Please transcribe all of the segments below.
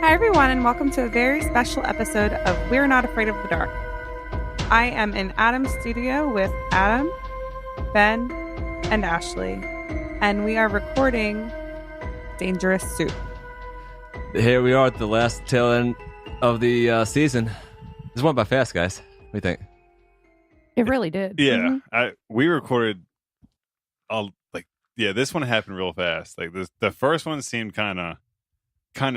Hi, everyone, and welcome to a very special episode of We're Not Afraid of the Dark. I am in Adam's studio with Adam, Ben, and Ashley, and we are recording Dangerous Soup. Here we are at the last tail end of the season. This went by fast, guys. What do you think? It really did. Yeah, we recorded this one happened real fast. Like the first one seemed kind of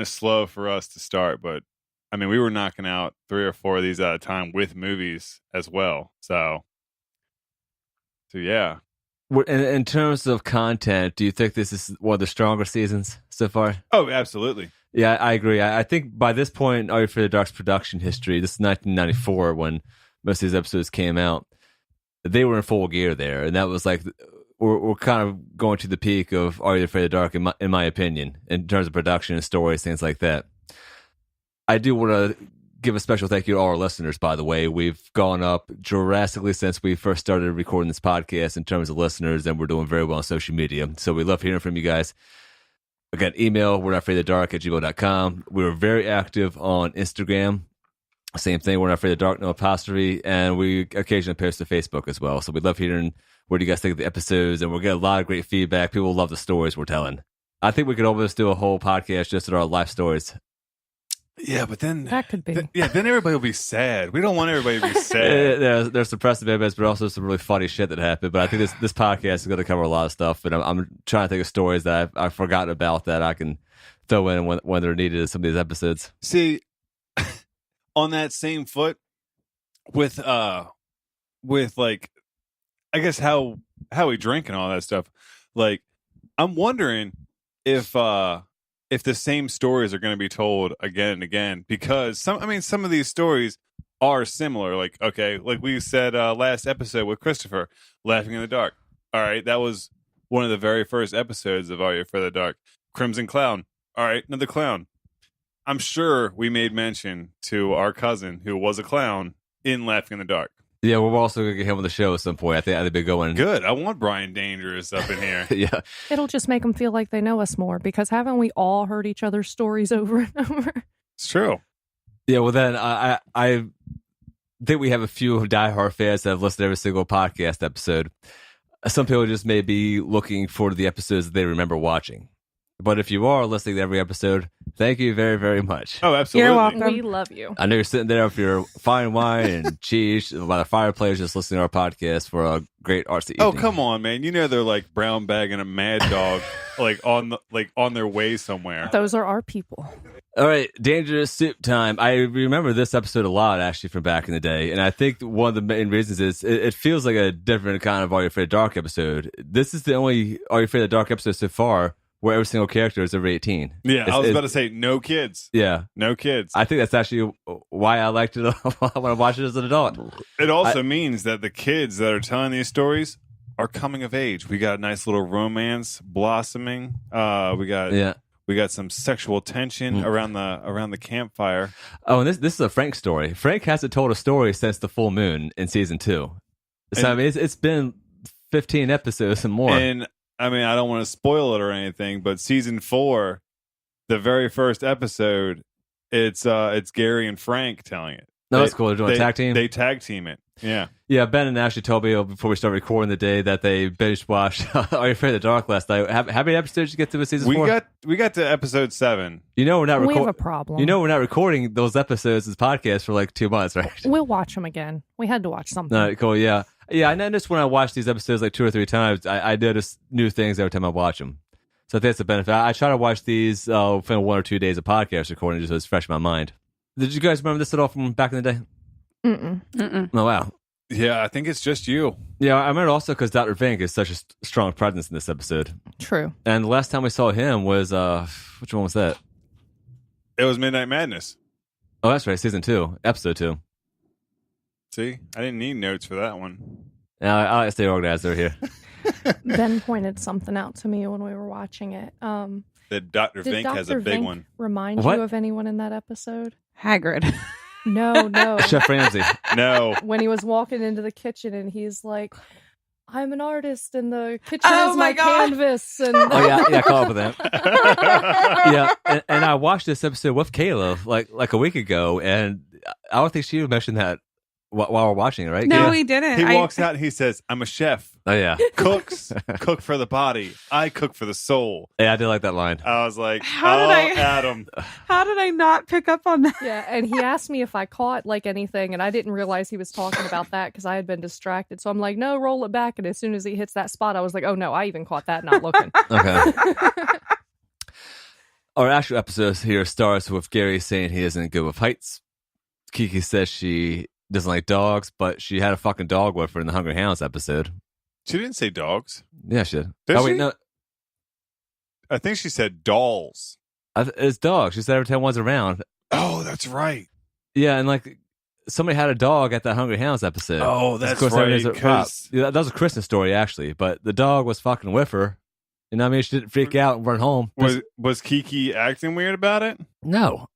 slow for us to start, but I mean, we were knocking out 3 or 4 of these at a time with movies as well. So yeah. In terms of content, do you think this is one of the stronger seasons so far? Oh, absolutely. Yeah, I agree. I think by this point, Are You Afraid of the Dark's production history, this is 1994 when most of these episodes came out, they were in full gear there. And that was like, we're kind of going to the peak of Are You Afraid of the Dark, in my opinion, in terms of production and stories, things like that. I do want to give a special thank you to all our listeners, by the way. We've gone up drastically since we first started recording this podcast in terms of listeners, and we're doing very well on social media. So we love hearing from you guys. Again, email werenotafraidofthedark@gmail.com. We were very active on Instagram. Same thing, We're Not Afraid of the Dark, no apostrophe. And we occasionally post to Facebook as well. So we love hearing what do you guys think of the episodes, and we're getting a lot of great feedback. People love the stories we're telling. I think we could almost do a whole podcast just at our life stories. Yeah, but then that could be. Then everybody will be sad. We don't want everybody to be sad. There's some depressive events, but also some really funny shit that happened. But I think this podcast is going to cover a lot of stuff. And I'm trying to think of stories that I've forgotten about that I can throw in when they're needed in some of these episodes. See, on that same foot, with like, I guess how we drink and all that stuff. Like, I'm wondering if the same stories are going to be told again and again, because some of these stories are similar. Like, okay, like we said last episode with Christopher, Laughing in the Dark. All right, that was one of the very first episodes of Are You Afraid of the Dark? Crimson Clown. All right, another clown. I'm sure we made mention to our cousin who was a clown in Laughing in the Dark. Yeah, we're also going to get him on the show at some point. I think they'd be going. Good. I want Brian Dangerous up in here. Yeah. It'll just make them feel like they know us more, because haven't we all heard each other's stories over and over? It's true. Yeah, well then, I think we have a few diehard fans that have listened to every single podcast episode. Some people just may be looking for the episodes that they remember watching. But if you are listening to every episode, thank you very, very much. Oh, absolutely. You're welcome. We love you. I know you're sitting there with your fine wine and cheese by the fireplace just listening to our podcast for a great artsy evening. Oh, come on, man. You know they're like brown bagging a mad dog on their way somewhere. Those are our people. All right, Dangerous Soup time. I remember this episode a lot, actually, from back in the day. And I think one of the main reasons is it feels like a different kind of Are You Afraid of the Dark episode. This is the only Are You Afraid of the Dark episode so far where every single character is over 18. Yeah, I was about to say no kids. Yeah. No kids. I think that's actually why I liked it when I watched it as an adult. It also means that the kids that are telling these stories are coming of age. We got a nice little romance blossoming. We got some sexual tension around the campfire. Oh, and this is a Frank story. Frank hasn't told a story since the full moon in season 2. So I mean, it's been 15 episodes and more. And I mean, I don't want to spoil it or anything, but season 4, the very first episode, it's Gary and Frank telling it. No, that's cool. They're doing a tag team. They tag team it. Yeah. Yeah, Ben and Ashley told me before we started recording the day that they binge watched Are You Afraid of the Dark last night. How many episodes did you get to with season 4? We got to episode 7. You know we're not We have a problem. You know we're not recording those episodes as podcasts for like 2 months, right? We'll watch them again. We had to watch something. No, cool, yeah. Yeah, I noticed when I watch these episodes like 2 or 3 times, I notice new things every time I watch them. So I think that's a benefit. I try to watch these within 1 or 2 days of podcast recording just so it's fresh in my mind. Did you guys remember this at all from back in the day? Mm-mm. Oh, wow. Yeah, I think it's just you. Yeah, I remember also because Dr. Vink is such a strong presence in this episode. True. And the last time we saw him was, which one was that? It was Midnight Madness. Oh, that's right, season 2, episode 2. See, I didn't need notes for that one. I like to stay organized over here. Ben pointed something out to me when we were watching it. That Dr. Did Vink Dr. has a big Vink one. remind What? you of anyone in that episode? Hagrid. No. Chef Ramsay. No. When he was walking into the kitchen and he's like, I'm an artist and the kitchen Oh is my my God. canvas. And Oh yeah, I caught up with that. Yeah, and I watched this episode with Kayla like a week ago, and I don't think she mentioned that while we're watching it, right? No, Kayla? we didn't. He walks out and he says, "I'm a chef. Oh yeah, Cooks cook for the body. I cook for the soul." yeah, I did like that line. I was like, How did I- Adam." How did I not pick up on that? yeah, and he asked me if I caught like anything, and I didn't realize he was talking about that because I had been distracted. So I'm like, no, roll it back. And as soon as he hits that spot, I was like, oh no, I even caught that not looking. Okay. Our actual episode here starts with Gary saying he isn't good with heights. Kiki says she doesn't like dogs, but she had a fucking dog with her in the Hungry Hounds episode. She didn't say dogs. Yeah, she did. Did oh wait, she? no, I think she said dolls. it's dogs. She said every time one's around. Oh, that's right. Yeah, and like somebody had a dog at that Hungry Hounds episode. Oh, Of that's course, right. everybody's a prop. 'cause- Yeah, that was a Christmas story actually, but the dog was fucking with her. You know what I mean? She didn't freak out and run home. Was Kiki acting weird about it? No.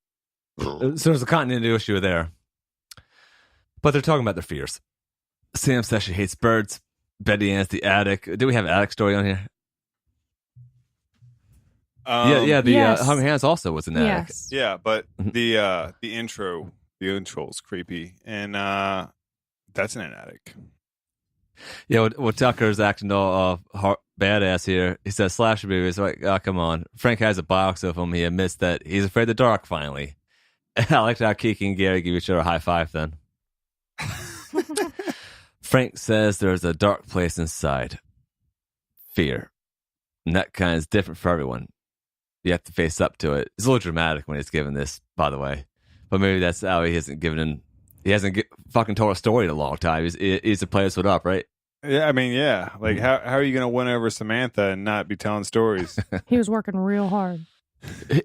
So there's a continuity issue there. But they're talking about their fears. Sam says she hates birds. Betty Ann's the attic. Do we have an attic story on here? Yeah. The Yes. Hungry Hounds also was an attic. Yes. Yeah, but Mhm. the intro is creepy, and that's in an attic. Yeah, well, Tucker's acting all badass here. He says slasher movies. Like, oh, come on. Frank has a box of them. He admits that he's afraid of the dark finally. I liked how Kiki and Gary give each other a high five then. Frank says there's a dark place inside. Fear. And that kind is different for everyone. You have to face up to it. It's a little dramatic when he's given this, by the way. But maybe that's how he hasn't fucking told a story in a long time. He's to play us one up, right? Yeah, I mean, yeah. Like, how are you going to win over Samantha and not be telling stories? He was working real hard.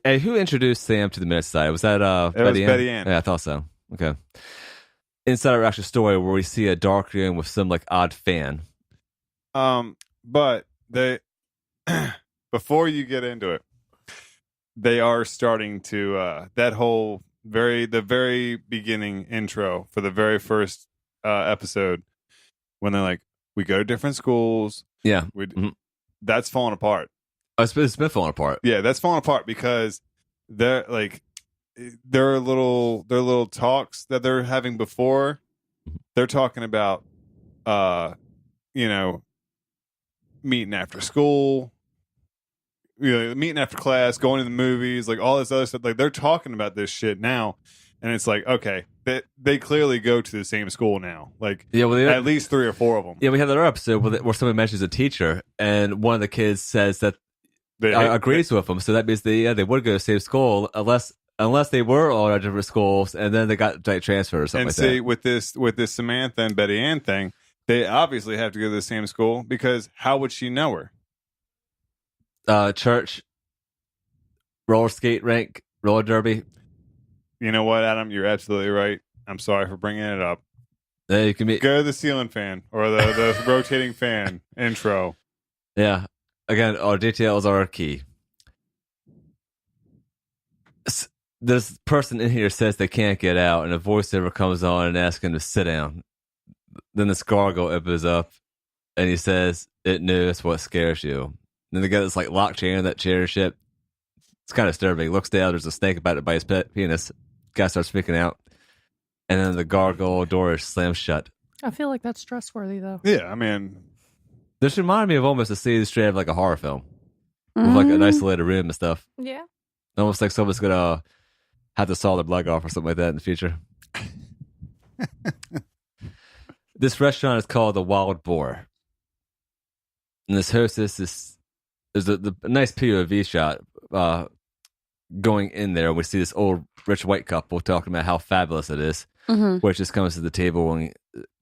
Hey, who introduced Sam to the Minute Society? Was that was Betty Ann. Yeah, I thought so. Okay. Inside our actual story where we see a dark room with some like odd fan. But they before you get into it, they are starting to the very beginning intro for the very first episode when they're like, we go to different schools. Yeah. That's falling apart. Oh, it's been falling apart. Yeah, that's falling apart because they're like their little talks that they're having before. They're talking about meeting after school, meeting after class, going to the movies, like all this other stuff. Like they're talking about this shit now, and it's like, okay, they clearly go to the same school now. Like, Yeah, well, at least 3 or 4 of them. yeah, we have another episode where somebody mentions a teacher, and one of the kids says that They agrees with them. So that means they would go to the same school unless they were all at different schools, and then they got like, transferred or something And like see, that. with this Samantha and Betty Ann thing, they obviously have to go to the same school because how would she know her? Church, roller skate rink, roller derby. You know what, Adam? You're absolutely right. I'm sorry for bringing it up. You can be Go to the ceiling fan or the rotating fan intro. Yeah. Again, our details are key. This person in here says they can't get out, and a voiceover comes on and asks him to sit down. Then this gargoyle opens up, and he says, "It knows what scares you." Then they got this like lock chain in that chair shit. It's kind of disturbing. Looks down, there's a snake about it by his penis. Guy starts freaking out, and then the gargoyle door is slammed shut. I feel like that's trustworthy, though. Yeah, I mean, This reminded me of almost a scene straight out of like a horror film, with like an isolated room and stuff. Yeah. Almost like someone's gonna have to saw their leg off or something like that in the future. This restaurant is called the Wild Boar, and this hostess is the nice POV shot going in there. We see this old rich white couple talking about how fabulous it is, which just comes to the table and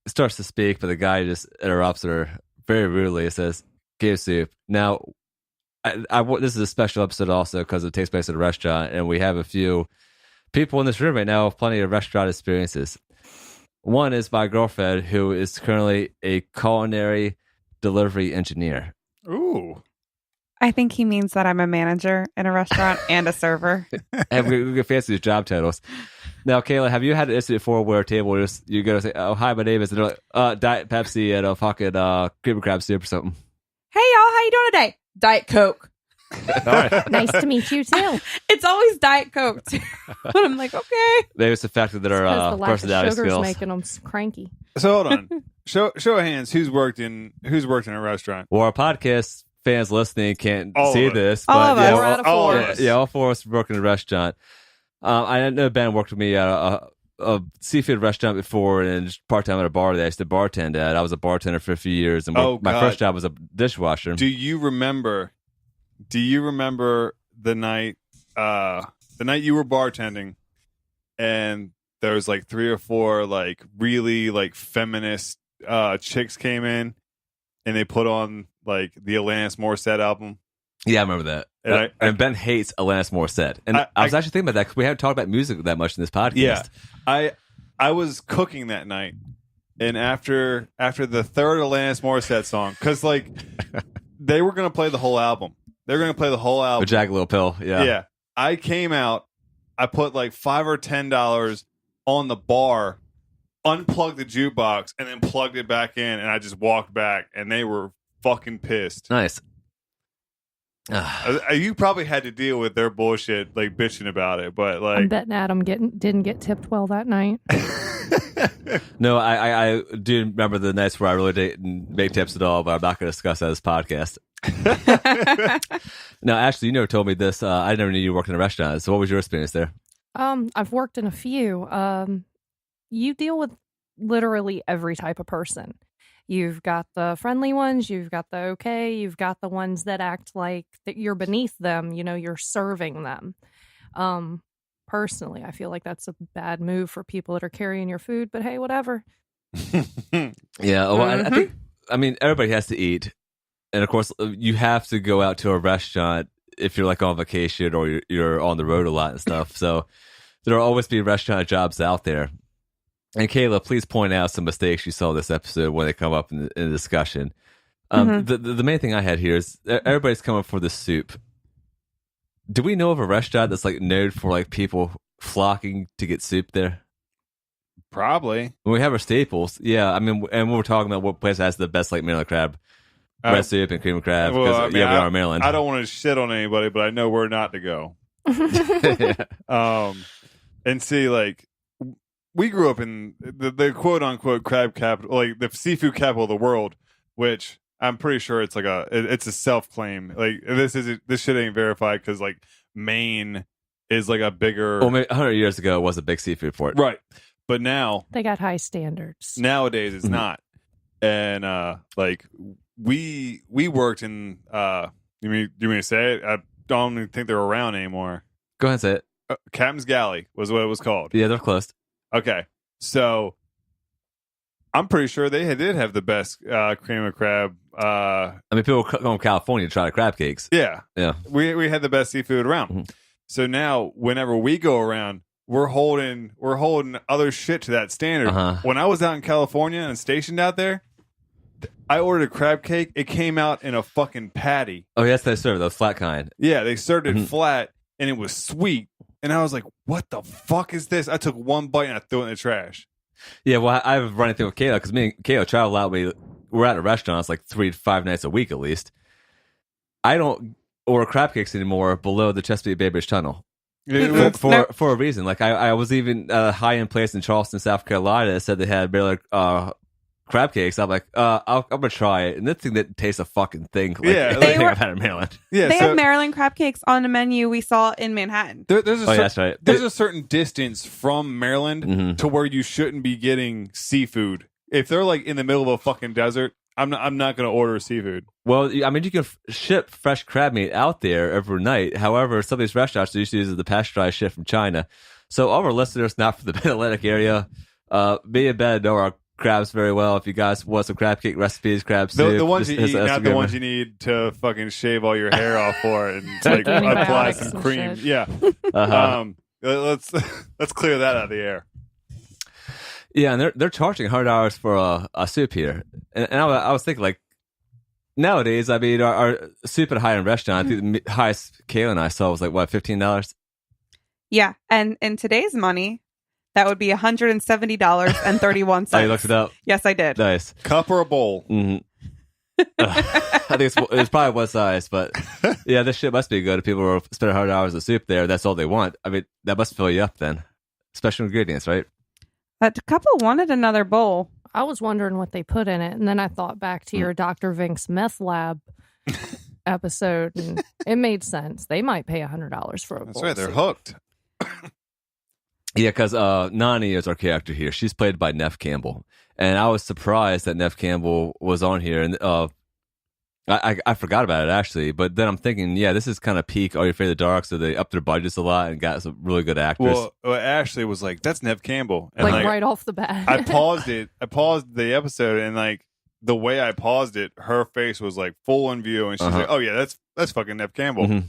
starts to speak, but the guy just interrupts her very rudely. It says, "Give soup." Now, this is a special episode also because it takes place at a restaurant, and we have a few people in this room right now with plenty of restaurant experiences. One is my girlfriend, who is currently a culinary delivery engineer. ooh. I think he means that I'm a manager in a restaurant and a server. And we get fancy these job titles. Now, Kayla, have you had an incident before where a table you go to say, "Oh, hi, my name is," and they're like, "Diet Pepsi and a fucking cream and crab soup or something." Hey, y'all, how you doing today? Diet Coke. All right. Nice to meet you too. It's always Diet Coke, too. But I'm like, okay. Maybe it's the fact that Because our the lack of personality sugar's skills. making them cranky. So hold on. Show of hands. Who's worked in a restaurant? Well, our podcast fans listening can't All see of us. this, All but of yeah, us. Four out of all four. of us. yeah, all four of us work in a restaurant. I know Ben worked with me at a seafood restaurant before, and just part time at a bar that I used to bartend at. I was a bartender for a few years, and my God. first job was a dishwasher. Do you remember the night you were bartending, and there was like 3 or 4 like really like feminist chicks came in, and they put on like the Alanis Morissette album? Yeah, I remember that. And Ben hates Alanis Morissette, and I was actually thinking about that because we haven't talked about music that much in this podcast. Yeah, I was cooking that night, and after the third Alanis Morissette song, because like they were gonna play the whole album. They're gonna play the whole album. With Jagged Little Pill. Yeah. Yeah. I came out. I put like $5 or $10 on the bar, unplugged the jukebox, and then plugged it back in, and I just walked back, and they were fucking pissed. Nice. You probably had to deal with their bullshit, like bitching about it, but I'm like, betting Adam didn't get tipped well that night. No, I do remember the nights where I really didn't make tips at all, but I'm not going to discuss that as podcast. Now, Ashley, you never told me this. I never knew you worked in a restaurant. So what was your experience there? I've worked in a few. You deal with literally every type of person. You've got the friendly ones, you've got the okay, you've got the ones that act like that you're beneath them, you're serving them. Personally, I feel like that's a bad move for people that are carrying your food, but hey, whatever. Yeah, well, I mean, everybody has to eat. And of course, you have to go out to a restaurant if you're like on vacation or you're on the road a lot and stuff. So there'll always be restaurant jobs out there. And Kayla, please point out some mistakes you saw this episode when they come up in the discussion. The main thing I had here is everybody's coming for the soup. Do we know of a restaurant that's like known for like people flocking to get soup there? probably. When we have our staples, yeah. I mean, and when we're talking about what place has the best like Maryland crab, red soup and cream of crab, well, because I mean, we are in Maryland. I don't want to shit on anybody, but I know where not to go. Yeah. And see, like, we grew up in the quote unquote crab capital, like the seafood capital of the world, which I'm pretty sure it's like it's a self claim. Like this shit ain't verified because like Maine is like a bigger. Well, maybe 100 years ago it was a big seafood port, right? But now They got high standards. nowadays it's not. And like we worked in you mean to say it? I don't even think they're around anymore. Go ahead and say it. Captain's Galley was what it was called. Yeah, they're closed. Okay, so I'm pretty sure they did have the best cream of crab. I mean, people come from California to try the crab cakes. Yeah, Yeah. we had the best seafood around. Mhm. So now, whenever we go around, we're holding other shit to that standard. Uh-huh. When I was out in California and stationed out there, I ordered a crab cake. It came out in a fucking patty. Oh, yes, they serve those flat kind. Yeah, they served it Mhm. flat, and it was sweet. And I was like, "What the fuck is this?" I took one bite and I threw it in the trash. Yeah, well, I have running thing with Kayla because me and Kayla travel out. We're at restaurants like 3 to 5 nights a week at least. I don't order crab cakes anymore below the Chesapeake Bay Bridge Tunnel. For a reason. Like I was even at a high end place in Charleston, South Carolina that said they had Maryland crab cakes. I'm like, I'm gonna try it, and this thing that tastes a fucking thing. Like, Yeah, anything like- I've had in Maryland. Yeah, They so have Maryland crab cakes on the menu we saw in Manhattan. there's a Oh, yeah, cer- that's right. there's a certain distance from Maryland Mhm. to where you shouldn't be getting seafood. If they're like in the middle of a fucking desert, I'm not going to order seafood. Well, I mean, you can ship fresh crab meat out there every night. However, some of these restaurants usually use the pasteurized shit from China. So all of our listeners not from the Mid-Atlantic area, me and Ben know our crabs very well. If you guys want some crab cake recipes, crab soup, The ones you just eat, hit us not the Instagram. ones you need to fucking shave all your hair off for and like Antibiotics apply some and cream. shit. Yeah. Uh-huh. Let's clear that out of the air. Yeah, and they're charging $100 for a soup here, and I was thinking like nowadays, I mean, our soup at a high end restaurant, I think the highest Kayla and I saw was like what $15. Yeah, and in today's money, That would be $170.31. Oh, you looked it up? Yes, I did. Nice. Cup or a bowl? Mm-hmm. I think it's probably one size, but yeah, this shit must be good. If people are spending $100 of soup there, that's all they want. I mean, that must fill you up then. Special ingredients, right? That couple wanted another bowl. I was wondering what they put in it, and then I thought back to your Dr. Vink's meth lab episode, and it made sense. They might pay $100 for a bowl. That's right. They're soup. hooked. Yeah, because Nani is our character here. She's played by Neve Campbell. And I was surprised that Neve Campbell was on here. And I forgot about it, actually. But then I'm thinking, yeah, this is kind of peak Are You Afraid of the Dark? So they upped their budgets a lot and got some really good actors. Well, Ashley was like, that's Neve Campbell. And Like right off the bat. I paused it. I paused the episode, and like the way I paused it, her face was like full in view. And she's like, oh, yeah, that's fucking Neve Campbell. Mm-hmm.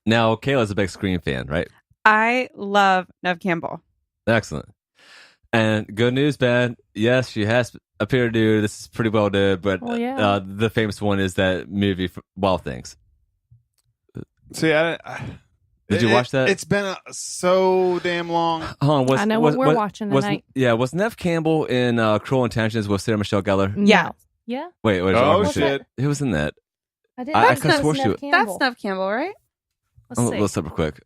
Now, Kayla's a big Scream fan, right? I love Neve Campbell. Excellent. And good news, Ben. Yes, she has appeared nude. This is pretty well done, but yeah. The famous one is that movie, Wild Things. See, Did you watch that? It's been so damn long. Hold on, I know what we're watching tonight. Was Neve Campbell in Cruel Intentions with Sarah Michelle gellar? Yeah. Yeah. Wait. Oh, shit. Who was in that? I didn't. I That's could've swore she Neve was- Campbell. That's Neve Campbell, right? Let's see. Let's look real quick.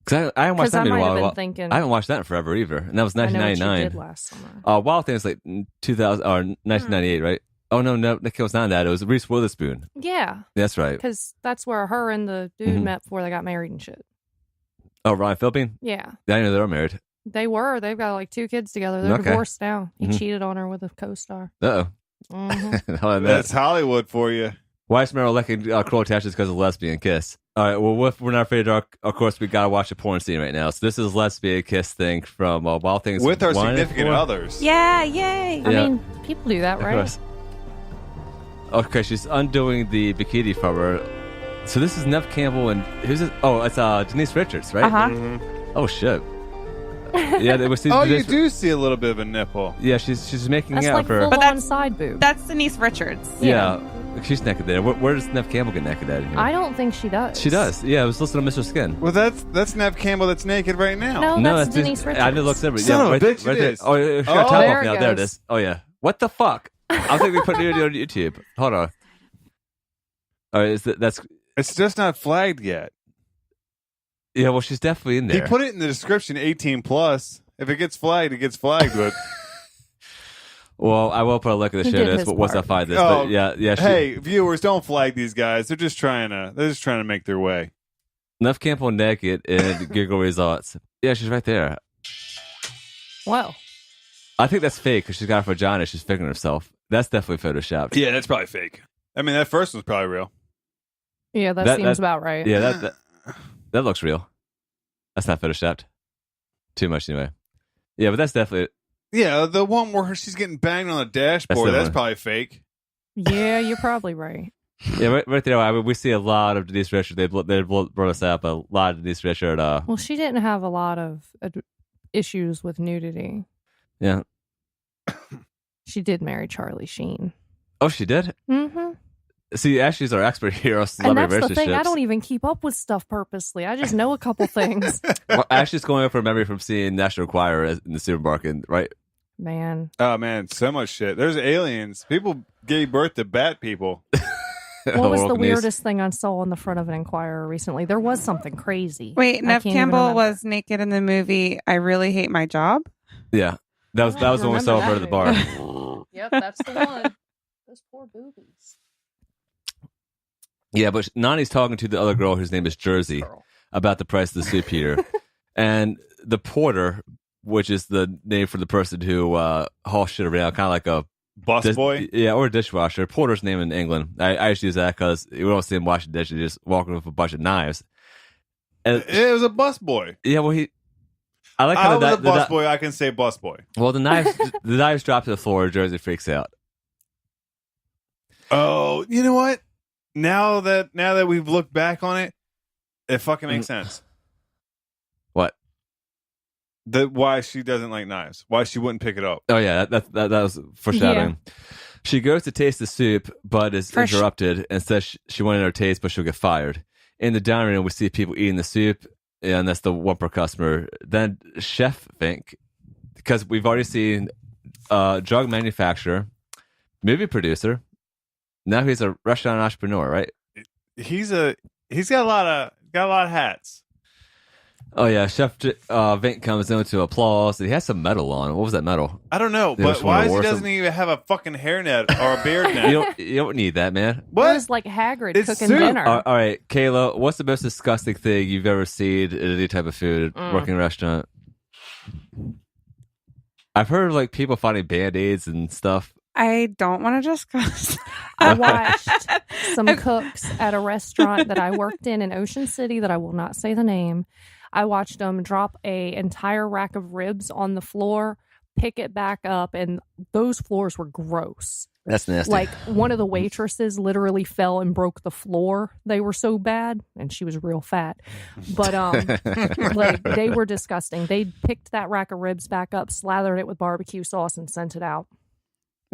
Because I haven't watched Because that I in a might have while. been thinking. I haven't watched that in forever either, and that was I know what you 1999. did last summer. Wild Things like 2000 or 1998, right? Oh no, Nick was not in that. It was Reese Witherspoon. Yeah, That's right. because that's where her and the dude Mhm. met before they got married and shit. Oh, Ryan Philbin. Yeah, Yeah, I know they were married. they were. They've got like 2 kids together. They're Okay. divorced now. He Mhm. cheated on her with a co-star. Uh Mhm. oh. That's Hollywood for you. Why is Meryl liking Cruel Intentions because of lesbian kiss? All right. Well, if we're not afraid of dark, of course we gotta watch a porn scene right now. So this is lesbian kiss thing from Wild Things With our 1 and significant 4. others. Yeah, yay. I Yeah. mean, people do that, Of right? course. Okay, she's undoing the bikini from her. So this is Neve Campbell and who's it? Oh, it's Denise Richards, right? Uh-huh. Mhm. Oh shit. Yeah, they were. Oh, you do see a little bit of a nipple. Yeah, she's making That's out like for. full But on that's- side boob. That's Denise Richards. Yeah, she's naked there. Where does Neve Campbell get naked at? In here? I don't think she does. She does. Yeah, I was listening to Mr. Skin. Well, that's Neve Campbell that's naked right now. No, that's Denise Richards. I didn't look separate. Son yeah, of a right, bitch, right it there. is. Oh, she got Oh, top there off it now. There it goes. is. Oh yeah. What the fuck? I think we put it on YouTube. Hold on. All right, that's It's just not flagged yet. yeah. Well, she's definitely in there. He put it in the description 18 plus. If it gets flagged, it gets flagged. But Well, I will put a link in the He show did notes, his but once I part. find this, Oh, but yeah. hey, viewers, don't flag these guys. They're just trying to make their way. Neve Campbell naked and Giggle results. Yeah, she's right there. Well, I think that's fake because she's got a vagina. She's figuring herself. That's definitely photoshopped. Yeah, that's probably fake. I mean, that first one's probably real. yeah, that That- seems about right. Yeah, that looks real. That's not photoshopped. Too much anyway. Yeah, but that's definitely. Yeah, the one where she's getting banged on the dashboard, the that's one. probably fake. Yeah, you're probably right. Yeah, right there. I mean, we see a lot of Denise Richards. They brought us up a lot of Denise Richards. Well, she didn't have a lot of issues with nudity. Yeah. She did marry Charlie Sheen. Oh, she did. Mm-hmm. See, Ashley's our expert here on And celebrity that's the relationships. thing. I don't even keep up with stuff purposely. I just know a couple things. Well, Ashley's going up for a memory from seeing National Enquirer in the supermarket, right? Man. Oh man, so much shit. There's aliens. People gave birth to bat people. What was the World news. weirdest thing I saw on the front of an Enquirer recently? There was something crazy. Wait, I Neve can't even Campbell remember. was naked in the movie I Really Hate My Job. Yeah, that was when we saw her at the bar. Yep, that's the one. Those poor boobies. Yeah, but Nani's talking to the other girl whose name is Jersey about the price of the soup heater, and the porter, which is the name for the person who hauls shit around, kind of like a Busboy. yeah, or a dishwasher. Porter's name in England. I used to use that because we don't see him washing dishes, just walking with a bunch of knives. And, It was a busboy. yeah, well, I like I how was a busboy. I can say busboy. well, the knives drop to the floor. Jersey freaks out. Oh, you know what? Now that we've looked back on it, it fucking makes sense. What? Why she doesn't like knives. Why she wouldn't pick it up. Oh yeah, that was foreshadowing. She goes to taste the soup, but is For sh- interrupted and says she wanted her taste, but she'll get fired. In the dining room, we see people eating the soup, Yeah, and that's the one per customer. Then Chef Vink, because we've already seen drug manufacturer, movie producer. Now he's a restaurant entrepreneur, right? He's got a lot of hats. Oh yeah, Chef Vink comes in to applause. He has some metal on. What was that metal? I don't know, but why doesn't he even have a fucking hairnet or a beard net? You don't need that, man. What? It was like Hagrid It's cooking soup. dinner. All right, Kayla, what's the most disgusting thing you've ever seen in any type of food working in a restaurant? I've heard of like people finding Band-Aids and stuff. I don't want to discuss. I watched some cooks at a restaurant that I worked in Ocean City that I will not say the name. I watched them drop a entire rack of ribs on the floor, pick it back up, and those floors were gross. That's nasty. Like one of the waitresses literally fell and broke the floor. They were so bad, and she was real fat. But like they were disgusting. They picked that rack of ribs back up, slathered it with barbecue sauce, and sent it out.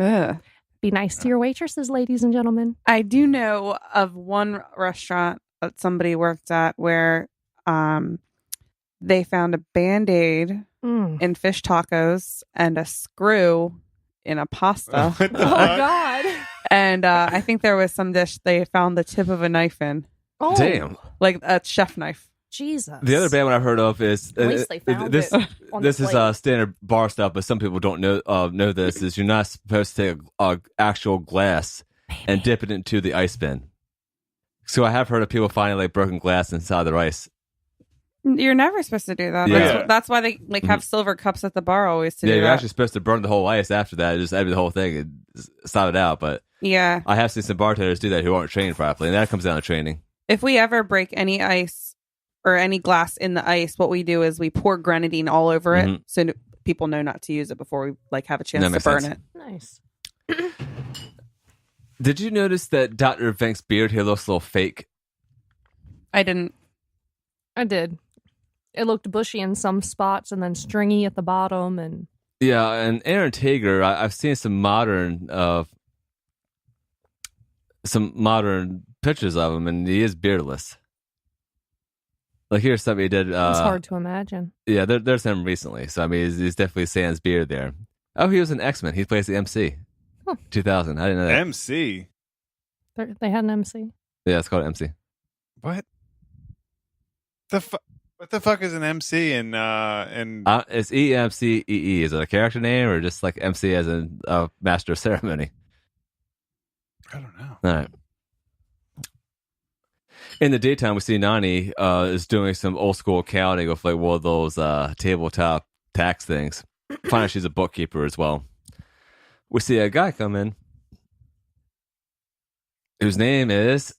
Ugh. Be nice to your waitresses, ladies and gentlemen. I do know of one restaurant that somebody worked at where they found a Band-Aid in fish tacos and a screw in a pasta. What the Oh, fuck? God. And I think there was some dish they found the tip of a knife in, Oh, Damn. like a chef knife. Jesus. The other bad one I've heard of is At least they found this. it on This the is plate. standard bar stuff, but some people don't know this. Is you're not supposed to take a actual glass and dip it into the ice bin. So I have heard of people finding like broken glass inside their ice. You're never supposed to do that. Yeah. That's why they like have silver cups at the bar always to Yeah, do you're that. actually supposed to burn the whole ice after that. Just empty the whole thing and stop it out. But Yeah. I have seen some bartenders do that who aren't trained properly, and that comes down to training. If we ever break any ice or any glass in the ice, what we do is we pour grenadine all over it so people know not to use it before we like have a chance That to makes burn sense. it. Nice. Did you notice that Dr. Vink's beard here looks a little fake? I didn't. I did. It looked bushy in some spots and then stringy at the bottom. And Yeah, and Aaron Tager, I've seen some modern pictures of him, and he is beardless. Like here's something he did. it's hard to imagine. Yeah, there's him recently. So I mean, he's definitely sans beard there. Oh, he was an X-Men. He plays the MC. Huh. 2000. I didn't know that. MC. They had an MC. Yeah, it's called MC. What? What the fuck is an MC and It's EMCEE. Is it a character name or just like MC as a master of ceremony? I don't know. All right. In the daytime, we see Nani is doing some old school accounting with like one of those tabletop tax things. Find out she's a bookkeeper as well. We see a guy come in whose name is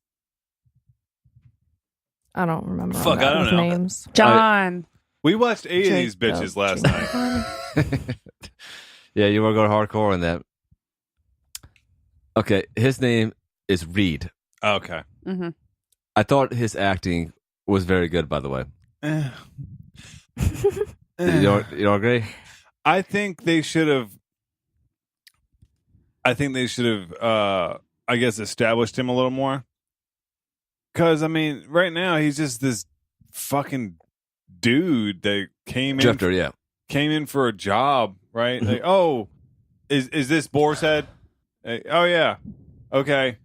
I don't remember. all Fuck, that I don't with know. Names. John. We watched 8 of these Jacob. bitches last night. Yeah, you were going hardcore on that. Okay, his name is Reed. Okay. Mm-hmm. I thought his acting was very good, by the way. You don't agree? I think they should have. I guess established him a little more. Because I mean, right now he's just this fucking dude that came Drifter, yeah. in for a job, right? Like, oh, is this Boar's Head? Oh yeah, okay.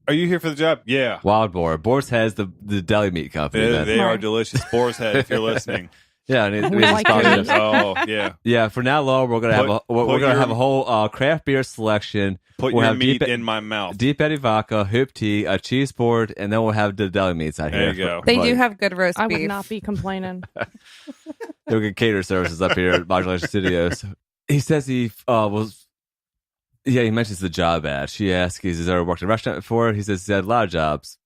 Are you here for the job? Yeah. Wild Boar. Boar's has the deli meat company. man. They are Right. delicious. Boar's Head, if you're listening. Yeah, and We like sponsorships. it. Oh yeah. Yeah, for now on, we're gonna have a whole craft beer selection. Put We'll your have meat deep- in my mouth. Deep Eddy vodka, hoop tea, a cheese board, and then we'll have the deli meats out There here. you go. They do have good roast I beef. would not be complaining. You'll get cater services up here at Modulation Studios. He says he was. Yeah, he mentions the job ad. She asks, "He's ever worked in a restaurant before?" He says he's had a lot of jobs,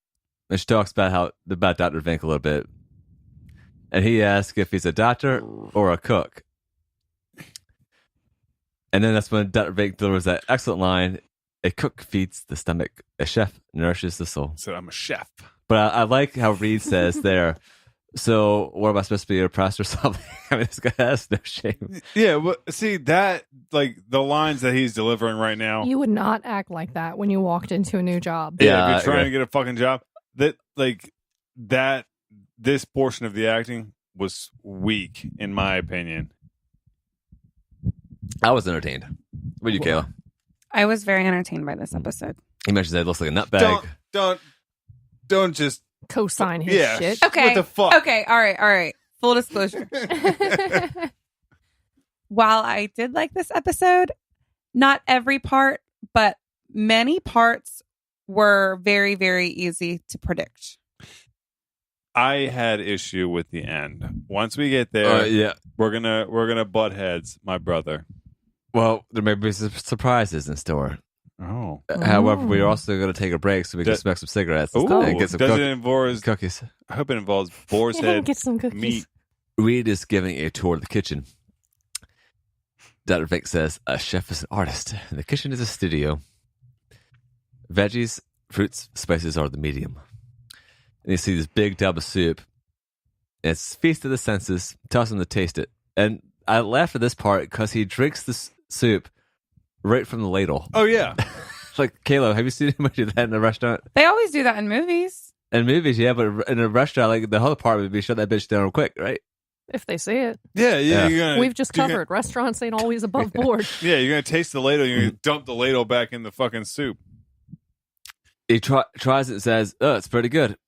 and she talks about Dr. Vink a little bit. And he asks if he's a doctor or a cook. And then that's when Dr. Vink delivers that excellent line: "A cook feeds the stomach, a chef nourishes the soul." So I'm a chef. But I like how Reed says there. So, what am I supposed to be, oppressed or something? I mean, this guy has no shame. Yeah, well, see that, like the lines that he's delivering right now. You would not act like that when you walked into a new job. Yeah, Yeah, if you're trying okay. to get a fucking job, that like this portion of the acting was weak, in my opinion. I was entertained. What about you, Kayla? I was very entertained by this episode. He mentions that it looks like a nutbag. Don't just Co-sign his shit. Okay. What the fuck? Okay. All right. Full disclosure. While I did like this episode, not every part, but many parts were very, very easy to predict. I had issue with the end. Once we get there, Yeah. we're gonna butt heads, my brother. Well, there may be some surprises in store. Oh, However, we're also going to take a break so we can smoke some cigarettes and get some cookies. I hope it involves boar's head Get some cookies. meat. Reed is giving a tour of the kitchen. Dr. Vic says a chef is an artist, and the kitchen is a studio. Veggies, fruits, spices are the medium. And you see this big tub of soup. And it's feast of the senses. Tells him to taste it. And I laugh at this part because he drinks the soup right from the ladle. Oh yeah. Like, Kayla, have you seen anybody do that in a restaurant? They always do that in movies. In movies, yeah, but in a restaurant, like the whole part would be shut that bitch down real quick, right? If they see it. Yeah. Yeah. We've just covered. Restaurants ain't always above board. Yeah, you're gonna taste the ladle. You're gonna dump the ladle back in the fucking soup. He tries it and says, "Oh, it's pretty good.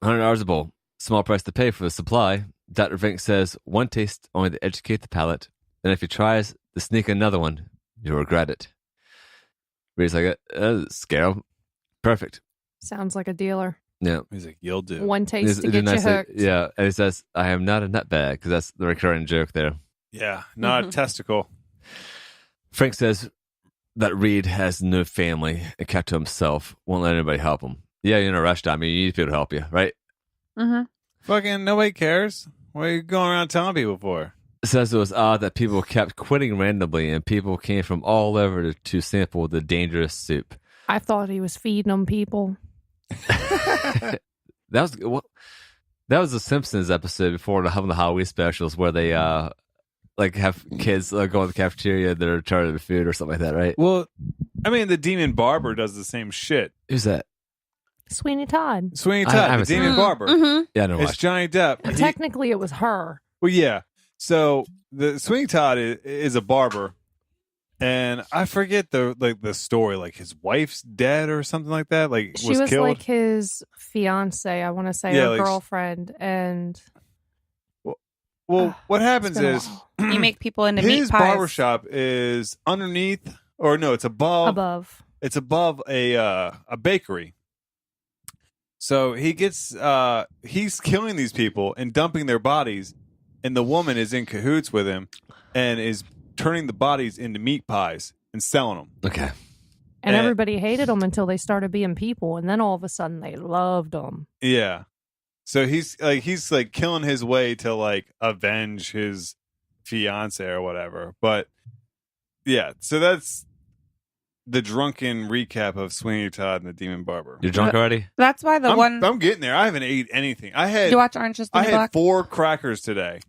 $100 a bowl. Small price to pay for the supply." Dr. Vink says, "One taste only to educate the palate. And if he tries to sneak another one, you'll regret it." Reed's like, scare him. Perfect. Sounds like a dealer. Yeah. He's like, "You'll do." One taste to get you hooked. Yeah. And he says, "I am not a nutbag," because that's the recurring joke there. Yeah, not a testicle. Frank says that Reed has no family and kept to himself, won't let anybody help him. Yeah, you're in a restaurant. I mean, you need people to help you, right? Mm-hmm. Fucking nobody cares. What are you going around telling people for? It says it was odd that people kept quitting randomly and people came from all over to sample the dangerous soup. I thought he was feeding them people. That was the Simpsons episode before the Halloween specials where they like have kids go in the cafeteria that are charging the food or something like that, right? Well, I mean, the Demon Barber does the same shit. Who's that? Sweeney Todd. Sweeney I Todd, the haven't seen Demon it. Barber. Mm-hmm. Yeah, I know. It's Johnny Depp. Technically, it was her. Well, yeah. So the Sweeney Todd is a barber, and I forget the story. Like his wife's dead or something like that. Like She was killed. like his fiance, I want to say, Yeah, or like- girlfriend. And Well, what happens it's been a is while. You make people into meat his pies. barbershop is underneath, or no, it's above. It's above a bakery. So he gets he's killing these people and dumping their bodies, and the woman is in cahoots with him and is turning the bodies into meat pies and selling them. Okay. And everybody hated them until they started being people. And then all of a sudden they loved them. Yeah. So he's killing his way to like avenge his fiance or whatever. But yeah, so that's the drunken recap of Sweeney Todd and the Demon Barber. You're drunk already? That's why the one. I'm getting there. I haven't ate anything. Did you watch Orange is the I New had Black? 4 crackers today.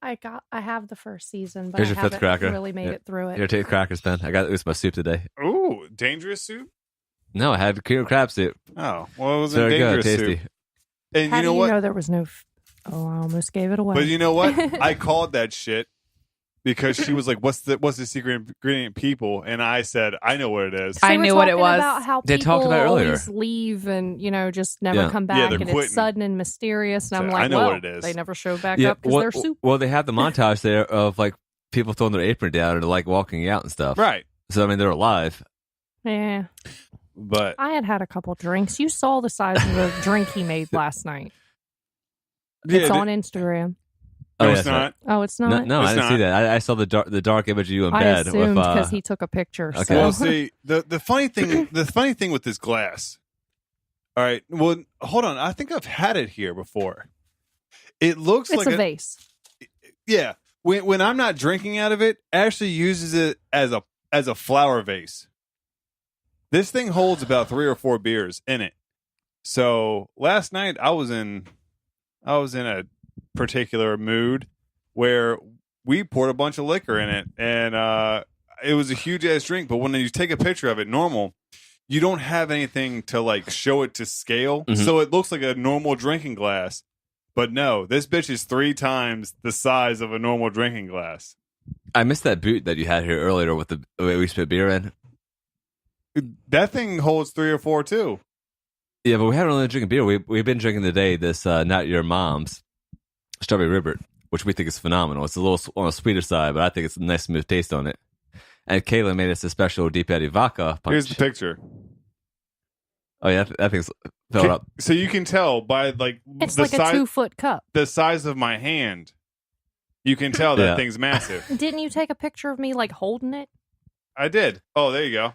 I have the first season, but Here's I your fifth haven't cracker. really made Yeah. it through it. Here, take crackers, Ben. I got this my soup today. Ooh, dangerous soup? No, I had cream crab soup. Oh, well, it was It's very good, dangerous tasty. soup. And How you know do what? you know there was no... Oh, I almost gave it away. But you know what? I called that shit because she was like, "What's the secret ingredient, people?" And I said, "I know what it is." I They were knew what it talking was. About how They talked people about it earlier. always leave and just never Yeah. come Yeah, back, they're and quitting. it's sudden and mysterious. And I'm So, like, I know well, what it is. they never show back up because they're soup. Well, they have the montage there of like people throwing their apron down and like walking out and stuff. Right. So I mean, they're alive. Yeah, But I had a couple drinks. You saw the size of the drink he made last night. yeah, It's on Instagram. no, Oh, it's yeah, not. Oh, it's not. No, It's I didn't not. see that. I saw the dark image of you in I bed assumed with. because he took a picture. okay. So. Well, see, the funny thing with this glass. All right. Well, hold on. I think I've had it here before. It looks it's like a vase. Yeah. When I'm not drinking out of it, Ashley uses it as a flower vase. This thing holds about 3 or 4 beers in it. So last night I was in a particular mood where we poured a bunch of liquor in it, and it was a huge ass drink. But when you take a picture of it normal, you don't have anything to like show it to scale, Mhm. so it looks like a normal drinking glass. But no, this bitch is 3 times the size of a normal drinking glass. I missed that boot that you had here earlier with the way we spit beer in. That thing holds 3 or 4 too. Yeah, but we haven't really drinking beer. We've been drinking today this Not Your Mom's Strawberry Ribbit, which we think is phenomenal. It's a little on the sweeter side, but I think it's a nice smooth taste on it. And Kayla made us a special Deep Eddy vodka punch. Here's the picture. Oh yeah, that thing's filled up. So you can tell by like It's the like size, a 2-foot cup. the size of my hand. You can tell that Yeah. thing's massive. Didn't you take a picture of me like holding it? I did. Oh, there you go.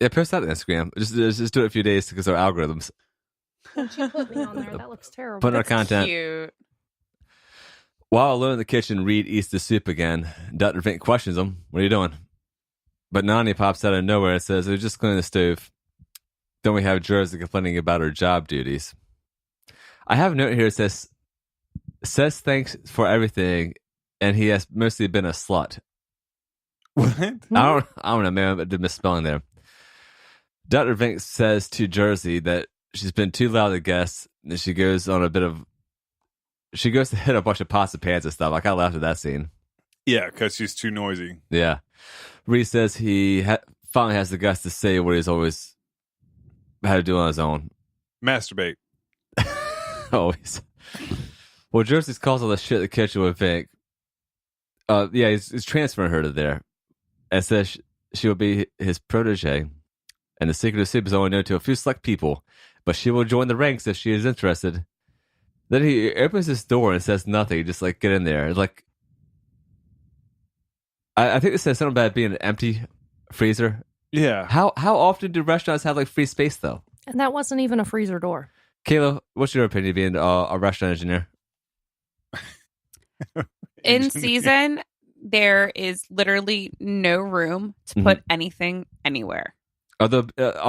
Yeah, post that on Instagram. Just do it a few days because our algorithms. Don't you put me on there? That looks terrible. Put our content. Cute. While alone in the kitchen, Reed eats the soup again. Dr. Vink questions him, "What are you doing?" But Nani pops out of nowhere and says, "They're just cleaning the stove." Then we have Jersey complaining about her job duties. I have a note here that says thanks for everything, and he has mostly been a slut. What? I don't know, man, but the misspelling there. Dr. Vink says to Jersey that she's been too loud to guests, and she goes to hit a bunch of pots and pans and stuff. Like, I laughed at that scene. Yeah, because she's too noisy. Yeah. Reed says he finally has the guts to say what he's always had to do on his own. Masturbate. Always. Well, Jersey calls all the shit in the kitchen with Vink. Yeah, he's transferring her to there. And says she will be his protege. And the secret of soup is only known to a few select people. But she will join the ranks if she is interested. Then he opens this door and says nothing. Just like, get in there. Like, I think it says something about it being an empty freezer. Yeah. How often do restaurants have like free space though? And that wasn't even a freezer door. Kayla, what's your opinion being a restaurant engineer? In season, there is literally no room to put anything anywhere. Although,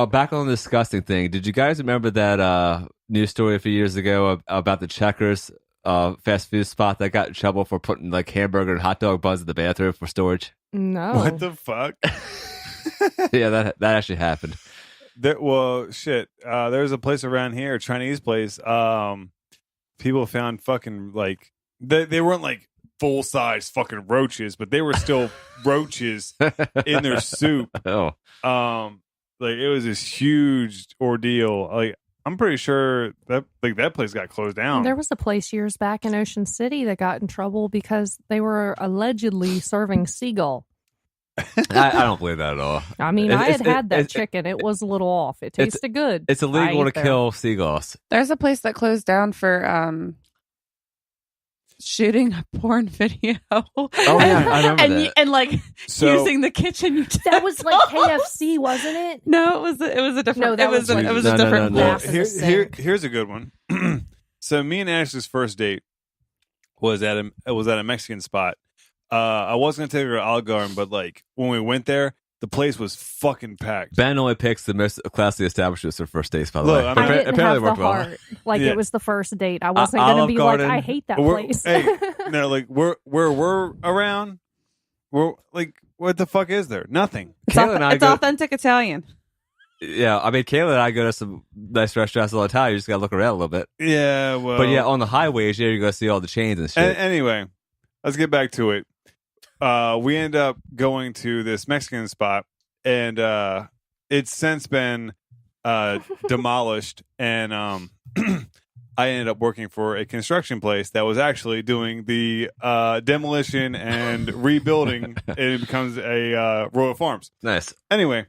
back on the disgusting thing, did you guys remember that news story a few years ago about the Checkers fast food spot that got in trouble for putting like hamburger and hot dog buns in the bathroom for storage? No. What the fuck? Yeah, that actually happened. Well, shit. There's a place around here, a Chinese place. People found fucking like they weren't like full size fucking roaches, but they were still roaches in their soup. Oh, like it was this huge ordeal. Like I'm pretty sure that place got closed down. There was a place years back in Ocean City that got in trouble because they were allegedly serving seagull. I don't believe that at all. I mean, I had that chicken. It was a little off. It tasted good. It's illegal to kill seagulls. There's a place that closed down for shooting a porn video. Oh yeah, I remember that. And like using the kitchen utensils. That was like KFC, wasn't it? No, it was a different. No, that was a different. No. Here's a good one. So me and Ashley's first date was at a Mexican spot. I was gonna take her to Olive Garden, but like when we went there, the place was fucking packed. Ben only picks the most classy establishments for first dates, by the Look, way. I mean, I didn't Apparently have the worked well. heart. Like Yeah. it was the first date. I wasn't going to Olive be Garden. like, I hate that We're- place. Hey, no, like where we're around, we're like, what the fuck is there? Nothing. Kayla and I It's go. authentic Italian. Yeah, I mean, Kayla and I go to some nice restaurants all the time. You just gotta look around a little bit. Yeah, well, But yeah, on the highways, you're gonna see all the chains and shit. Anyway, let's get back to it. We end up going to this Mexican spot, and it's since been demolished. And I ended up working for a construction place that was actually doing the demolition and rebuilding. And it becomes a Royal Farms. Nice. Anyway,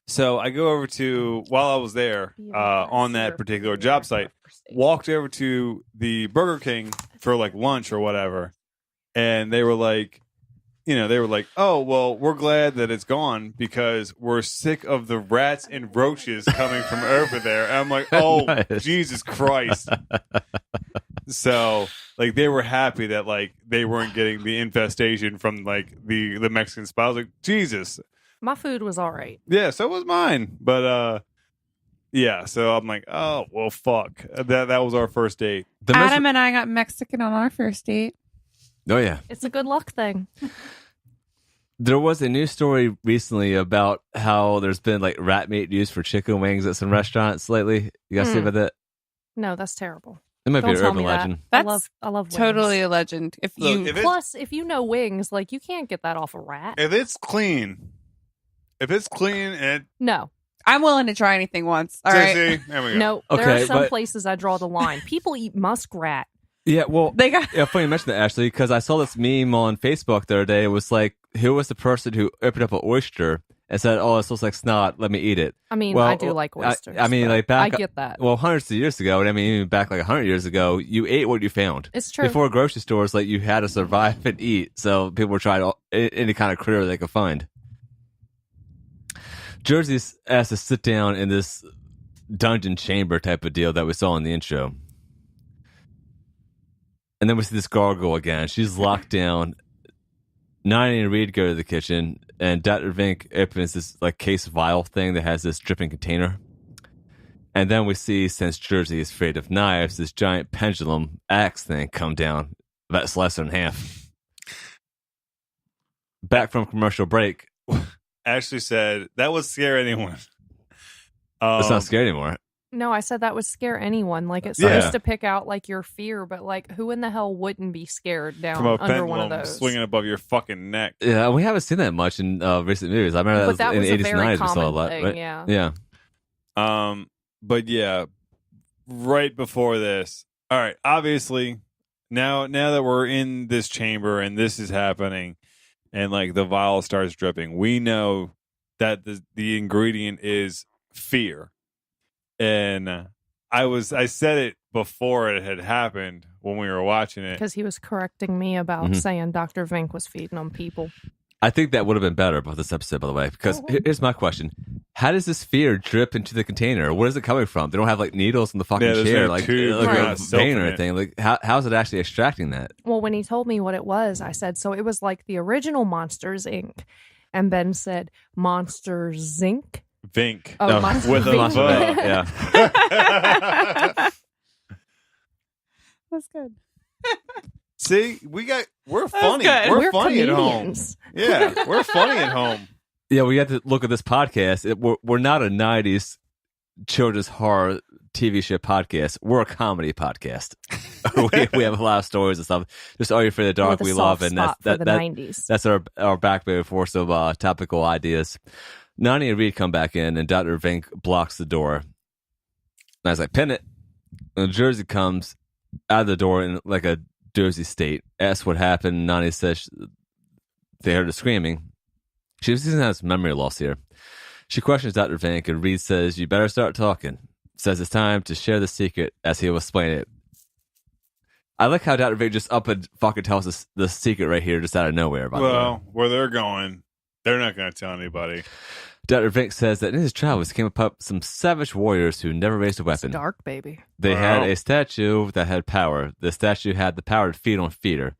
so I go over to, while I was there on that particular job site, walked over to the Burger King for like lunch or whatever. And they were like, oh, well, we're glad that it's gone because we're sick of the rats and roaches coming from over there. And I'm like, oh, Nice. Jesus Christ. So, like, they were happy that, like, they weren't getting the infestation from, like, the Mexican spot. I was like, Jesus. My food was all right. Yeah, so was mine. But, yeah, so I'm like, oh, well, fuck. That was our first date. Adam and I got Mexican on our first date. Oh yeah. It's a good luck thing. There was a news story recently about how there's been like rat meat used for chicken wings at some restaurants lately. You guys see about that? No, that's terrible. It might be Don't an tell urban me that. legend. That's I love wings. totally a legend. If Look, you if it- Plus, if you know wings, like you can't get that off a rat. If it's clean and No, I'm willing to try anything once. All right. see, there we go. no. Okay, there are some but- places I draw the line. People eat muskrat. Yeah, well, They got yeah, funny you mention that, Ashley, because I saw this meme on Facebook the other day. It was like, who was the person who opened up an oyster and said, "Oh, it looks like snot. Let me eat it." I mean, Well, I do like oysters. I mean, but like back. I get that. Well, hundreds of years ago, and I mean, even back like 100 years ago, you ate what you found. It's true. Before grocery stores, like you had to survive and eat, so people were trying any kind of critter they could find. Jersey's asked to sit down in this dungeon chamber type of deal that we saw in the intro. And then we see this gargoyle again. She's locked down. Nani and Reed go to the kitchen, and Dr. Vink opens this like case vial thing that has this dripping container. And then we see, since Jersey is afraid of knives, this giant pendulum axe thing come down that's less than half. Back from commercial break. Ashley said that would scare anyone. It's not scary anymore. No, I said that would scare anyone. Like it's Yeah. supposed to pick out like your fear, but like who in the hell wouldn't be scared down From a under one of pendulum those? swinging above your fucking neck. Yeah, we haven't seen that much in recent movies. I remember But that in was the a 80s and very 90s we saw a common lot. thing, Right? yeah. Yeah. But yeah, right before this. All right, obviously, now that we're in this chamber and this is happening, and like the vial starts dripping, we know that the ingredient is fear. And I said it before it had happened when we were watching it. Because he was correcting me about Mhm. saying Dr. Vink was feeding on people. I think that would have been better about this episode, by the way, because here's my question. How does this fear drip into the container? Where is it coming from? They don't have like needles in the fucking Yeah, there's chair, no like, tube, like there's a not soap vein in or it. anything. Like, how's it actually extracting that? Well, when he told me what it was, I said, so it was like the original Monsters, Inc. And Ben said, Monsters, Inc. Vink. Oh, No, Monsters, with a Inc. V. Yeah. That's good. See, we're funny. good. We're funny at home. comedians. Yeah, we're funny at home. Yeah, we have to look at this podcast. We're not a 90s children's horror TV show podcast. We're a comedy podcast. we have a lot of stories and stuff. Just Are You Afraid of the Dark With a we love, soft and that's spot for the 90s. That's our backbone for some topical ideas. Nani and Reed come back in, and Dr. Vink blocks the door. And I was like, pin it. And Jersey comes out of the door in like a Jersey state. Asks what happened. Nani says they heard her screaming. She has memory loss here. She questions Dr. Vink, and Reed says, "You better start talking." Says it's time to share the secret as he will explain it. I like how Dr. Vink just up and fucking tells us the secret right here, just out of nowhere. By the way. Well, where they're going, they're not going to tell anybody. Dr. Vink says that in his travels, he came upon some savage warriors who never raised a It's weapon. dark, baby. They had Wow. a statue that had power. The statue had the power to feed on fear,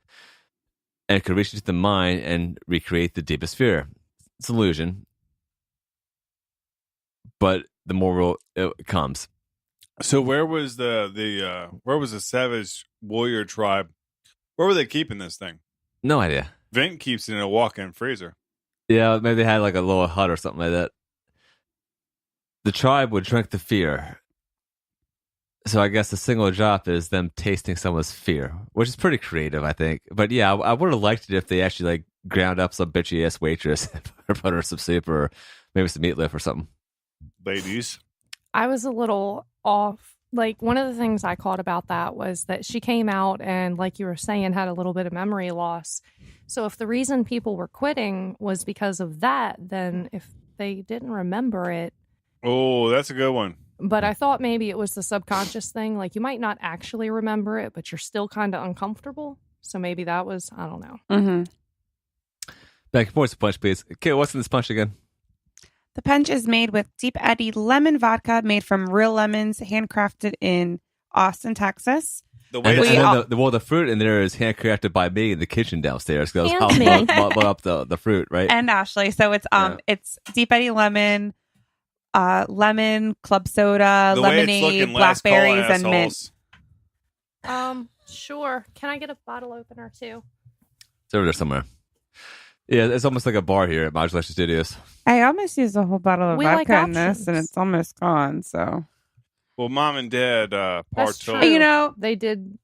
and it could reach into the mind and recreate the deepest fear. It's an illusion, but the more real it comes. So where was where was the savage warrior tribe? Where were they keeping this thing? No idea. Vink keeps it in a walk-in freezer. Yeah, maybe they had like a little hut or something like that. The tribe would drink the fear. So I guess the single drop is them tasting someone's fear, which is pretty creative, I think. But yeah, I would have liked it if they actually like ground up some bitchy ass waitress or put her some soup or maybe some meatloaf or something. Ladies. I was a little off. Like, one of the things I caught about that was that she came out and, like you were saying, had a little bit of memory loss. So if the reason people were quitting was because of that, then if they didn't remember it. Oh, that's a good one. But I thought maybe it was the subconscious thing. Like, you might not actually remember it, but you're still kind of uncomfortable. So maybe that was, I don't know. Mm-hmm. Back and forth punch, please. Okay, what's in this punch again? The punch is made with Deep Eddy lemon vodka made from real lemons, handcrafted in Austin, Texas. The And, way We then all- the fruit in there is handcrafted by me in the kitchen downstairs. Because I And was me. helping up the fruit, right? And Ashley. So it's Yeah. it's Deep Eddy lemon, lemon, club soda, the way it's lemonade, looking, last call, blackberries, and mint. assholes. Sure. Can I get a bottle opener too? It's over there somewhere. Yeah, it's almost like a bar here at Modulation Studios. I almost used a whole bottle of We like vodka in this, options. and it's almost gone. So Well, mom and dad That's partook. true. You know, They did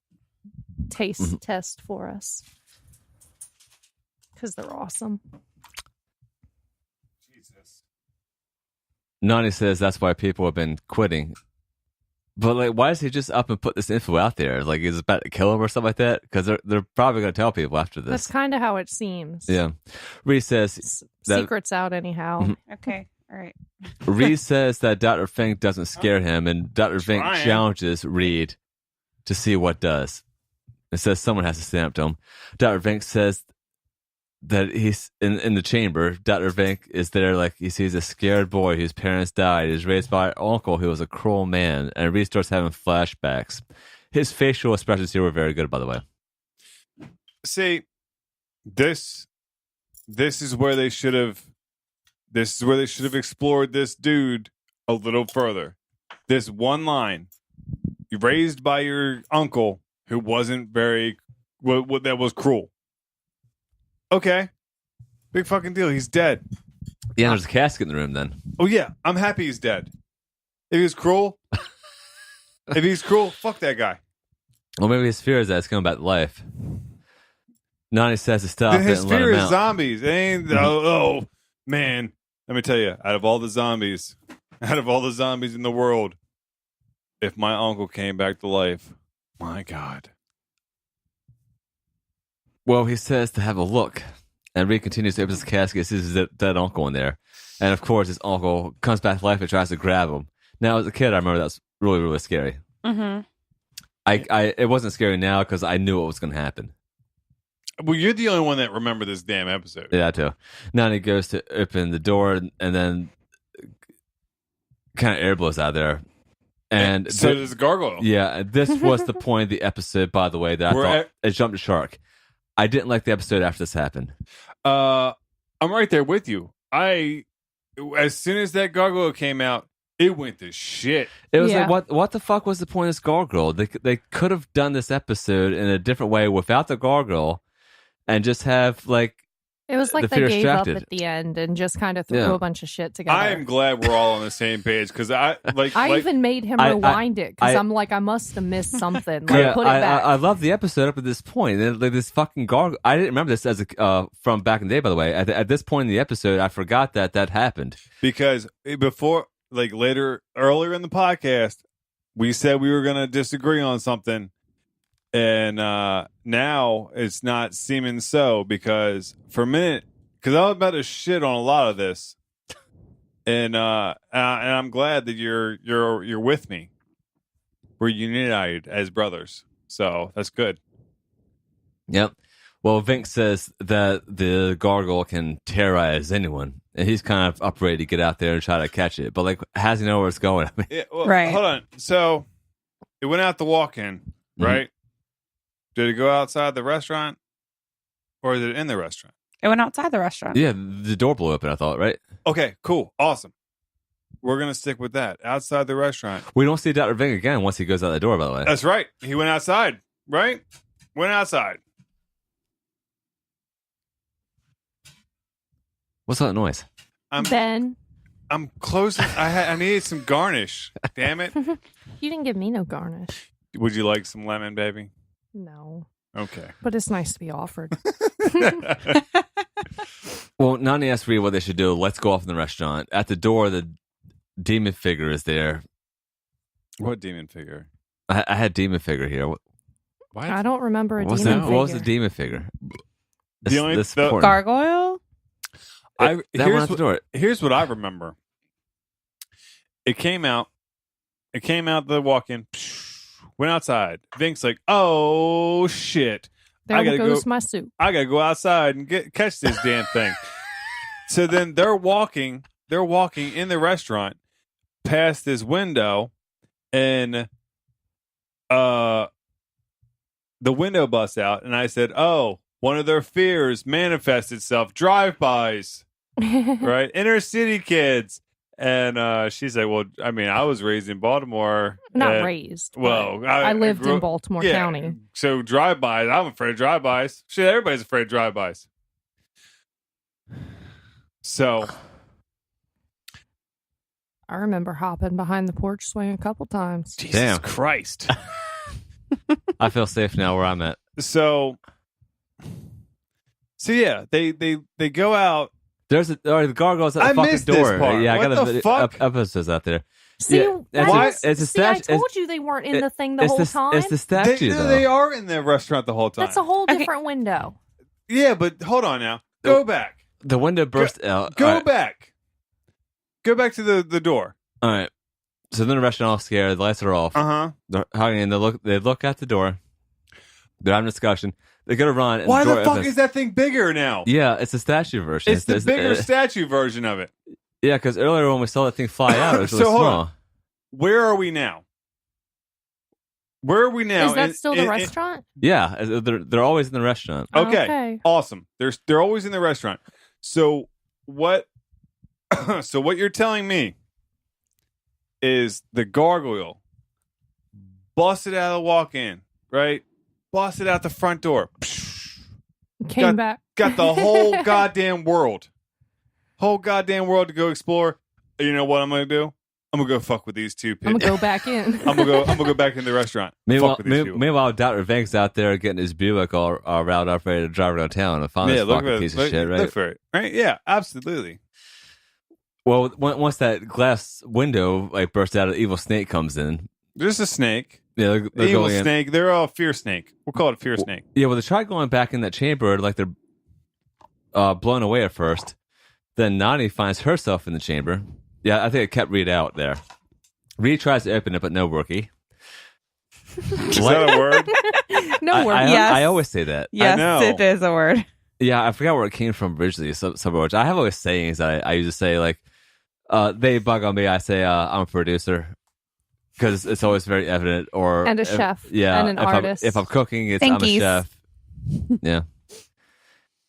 taste test for us because they're awesome. Jesus. Nani says that's why people have been quitting. But like, why does he just up and put this info out there? Like, he's about to kill him or something like that? Because they're probably going to tell people after this. That's kind of how it seems. Yeah. Reese says that, Secrets out anyhow. okay, all right. Reese says that Dr. Fink doesn't scare him, and Dr. Fink Trying. challenges Reed to see what does. It says someone has to stand up to him. Dr. Fink says that he's in the chamber. Dr. Fink is there, like, he sees a scared boy whose parents died. He was raised by an uncle who was a cruel man, and Reed starts having flashbacks. His facial expressions here were very good, by the way. See, this is where they should have. This is where they should have explored this dude a little further. This one line: "You're raised by your uncle who wasn't very, what that was cruel." Okay, big fucking deal. He's dead. Yeah, there's a casket in the room then. Oh yeah, I'm happy he's dead. If he was cruel, fuck that guy. Well, maybe his fear is that it's coming back to life. Nani says to stop Then it his and let fear him is out. zombies. It ain't, oh man, let me tell you, out of all the zombies in the world, if my uncle came back to life, my God. Well, he says to have a look. And Reed continues to open his casket, sees his dead uncle in there. And of course, his uncle comes back to life and tries to grab him. Now, as a kid, I remember that was really, really scary. Mm-hmm. It wasn't scary now because I knew what was going to happen. Well, you're the only one that remember this damn episode. Yeah, too. Now he goes to open the door, and then kind of air blows out of there. And so does the gargoyle. Yeah, this was the point of the episode, by the way, that I thought it jumped the shark. I didn't like the episode after this happened. I'm right there with you. As soon as that gargoyle came out, it went to shit. It was like, what the fuck was the point of this gargoyle? They could have done this episode in a different way without the gargoyle and just have, like, It was like the they fear gave extracted. up at the end and just kind of threw a bunch of shit together. I am glad we're all on the same page because I even made him rewind it because I'm like, I must have missed something. Like, put it back. I love the episode up to this point. And, like, this fucking gargoyle. I didn't remember this as from back in the day, by the way. At this point in the episode, I forgot that happened. Because before, like earlier in the podcast, we said we were going to disagree on something. And now it's not seeming so because for a minute, because I was about to shit on a lot of this, and I'm glad that you're with me. We're united as brothers, so that's good. Yep. Well, Vink says that the gargoyle can terrorize anyone, and he's kind of up ready to get out there and try to catch it. But, like, how does he know where it's going? I mean, Yeah, well, Right. Hold on. So it went out the walk-in, right? Did it go outside the restaurant, or is it in the restaurant? It went outside the restaurant. yeah, the door blew open, I thought, right? Okay, cool, awesome. We're gonna stick with that. Outside the restaurant. We don't see Dr. Vink again once he goes out the door, by the way. That's right. He went outside, right? Went outside. What's that noise? Ben, I'm closing. I needed some garnish. Damn it. you didn't give me no garnish. Would you like some lemon, baby? No. Okay. But it's nice to be offered. Well, Nani asked Rhea what they should do. Let's go off in the restaurant. At the door, the demon figure is there. What demon figure? I had demon figure here. What I don't remember a was demon it? figure. What was the demon figure? The important. Gargoyle? That went out the door. Here's what I remember. It came out. It came out the walk-in. Went outside. Vink's like, "Oh shit! I There gotta goes go. my soup. I gotta go outside and catch this damn thing." So then they're walking. They're walking in the restaurant past this window, and the window busts out, and I said, "Oh, one of their fears manifests itself. Drive-bys, right? Inner city kids." And she's like, "Well, I mean, I was raised in Baltimore. Not raised. but Well, I lived grew in up- Baltimore yeah, County. So drive-bys. I'm afraid of drive-bys. Shit, everybody's afraid of drive-bys. So I remember hopping behind the porch swing a couple times. Jesus Damn. Christ. I feel safe now where I'm at. So yeah, they go out. There's the gargoyles at the I fucking missed this door. part. Yeah, I what got the a fuck? episodes out there. See, Yeah, I told you they weren't in the thing the whole time. It's the statue, though. They are in the restaurant the whole time. That's a whole different window. Yeah, but hold on now. Go back. The window burst out. Go All right. back. Go back to the door. All right. So then the restaurant all scared. The lights are off. Uh-huh. They're hugging. They look at the door. They're having a discussion. They're gonna run. And Why the the door fuck opens. is that thing bigger now? Yeah, it's a statue version. It's the bigger statue version of it. Yeah, because earlier when we saw that thing fly out, it was really So, hold small. on. Where are we now? Where are we now? Is that still the restaurant? Yeah, they're always in the restaurant. Okay. Awesome. They're always in the restaurant. So what? So what you're telling me is the gargoyle busted out of the walk-in, right? Busted out the front door. Came back. Got the whole goddamn world. Whole goddamn world to go explore. You know what I'm gonna do? I'm gonna go fuck with these two people. I'm gonna go back in. I'm gonna go back in the restaurant. Meanwhile, fuck with these people. meanwhile, Dr. Vank's out there getting his Buick all riled up, ready to drive around town and find this fucking piece of shit, right? Look for it. Right? Yeah, absolutely. Well, once that glass window bursts out, an evil snake comes in. There's a snake. Yeah, they're Evil going in. snake. They're all fear snake. We'll call it fear snake. Yeah, well, they tried going back in that chamber, like they're blown away at first. Then Nani finds herself in the chamber. Yeah, I think it kept Reed out there. Reed tries to open it, but no worky. Is that a word? No worries. Yes. I always say that. Yes, know. it is a word. Yeah, I forgot where it came from originally. Some words. I have always sayings that I used to say, like, they bug on me. I say, I'm a producer. Because it's always very evident. And a chef. And an artist. If I'm cooking, it's Thankies. I'm a chef. Yeah.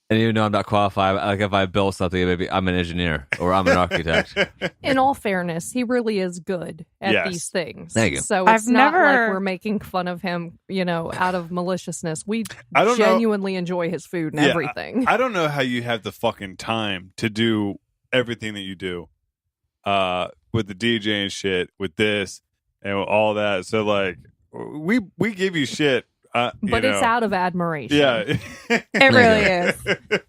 And even though I'm not qualified, like if I build something, maybe I'm an engineer or I'm an architect. In all fairness, he really is good at Yes. these things. Thank you. So it's I've not never- like we're making fun of him, out of maliciousness. We I don't know. genuinely enjoy his food and Yeah, everything. I don't know how you have the fucking time to do everything that you do with the DJ and shit, with this and all that. So, like, we give you shit. But it's out of admiration. Yeah. It really is.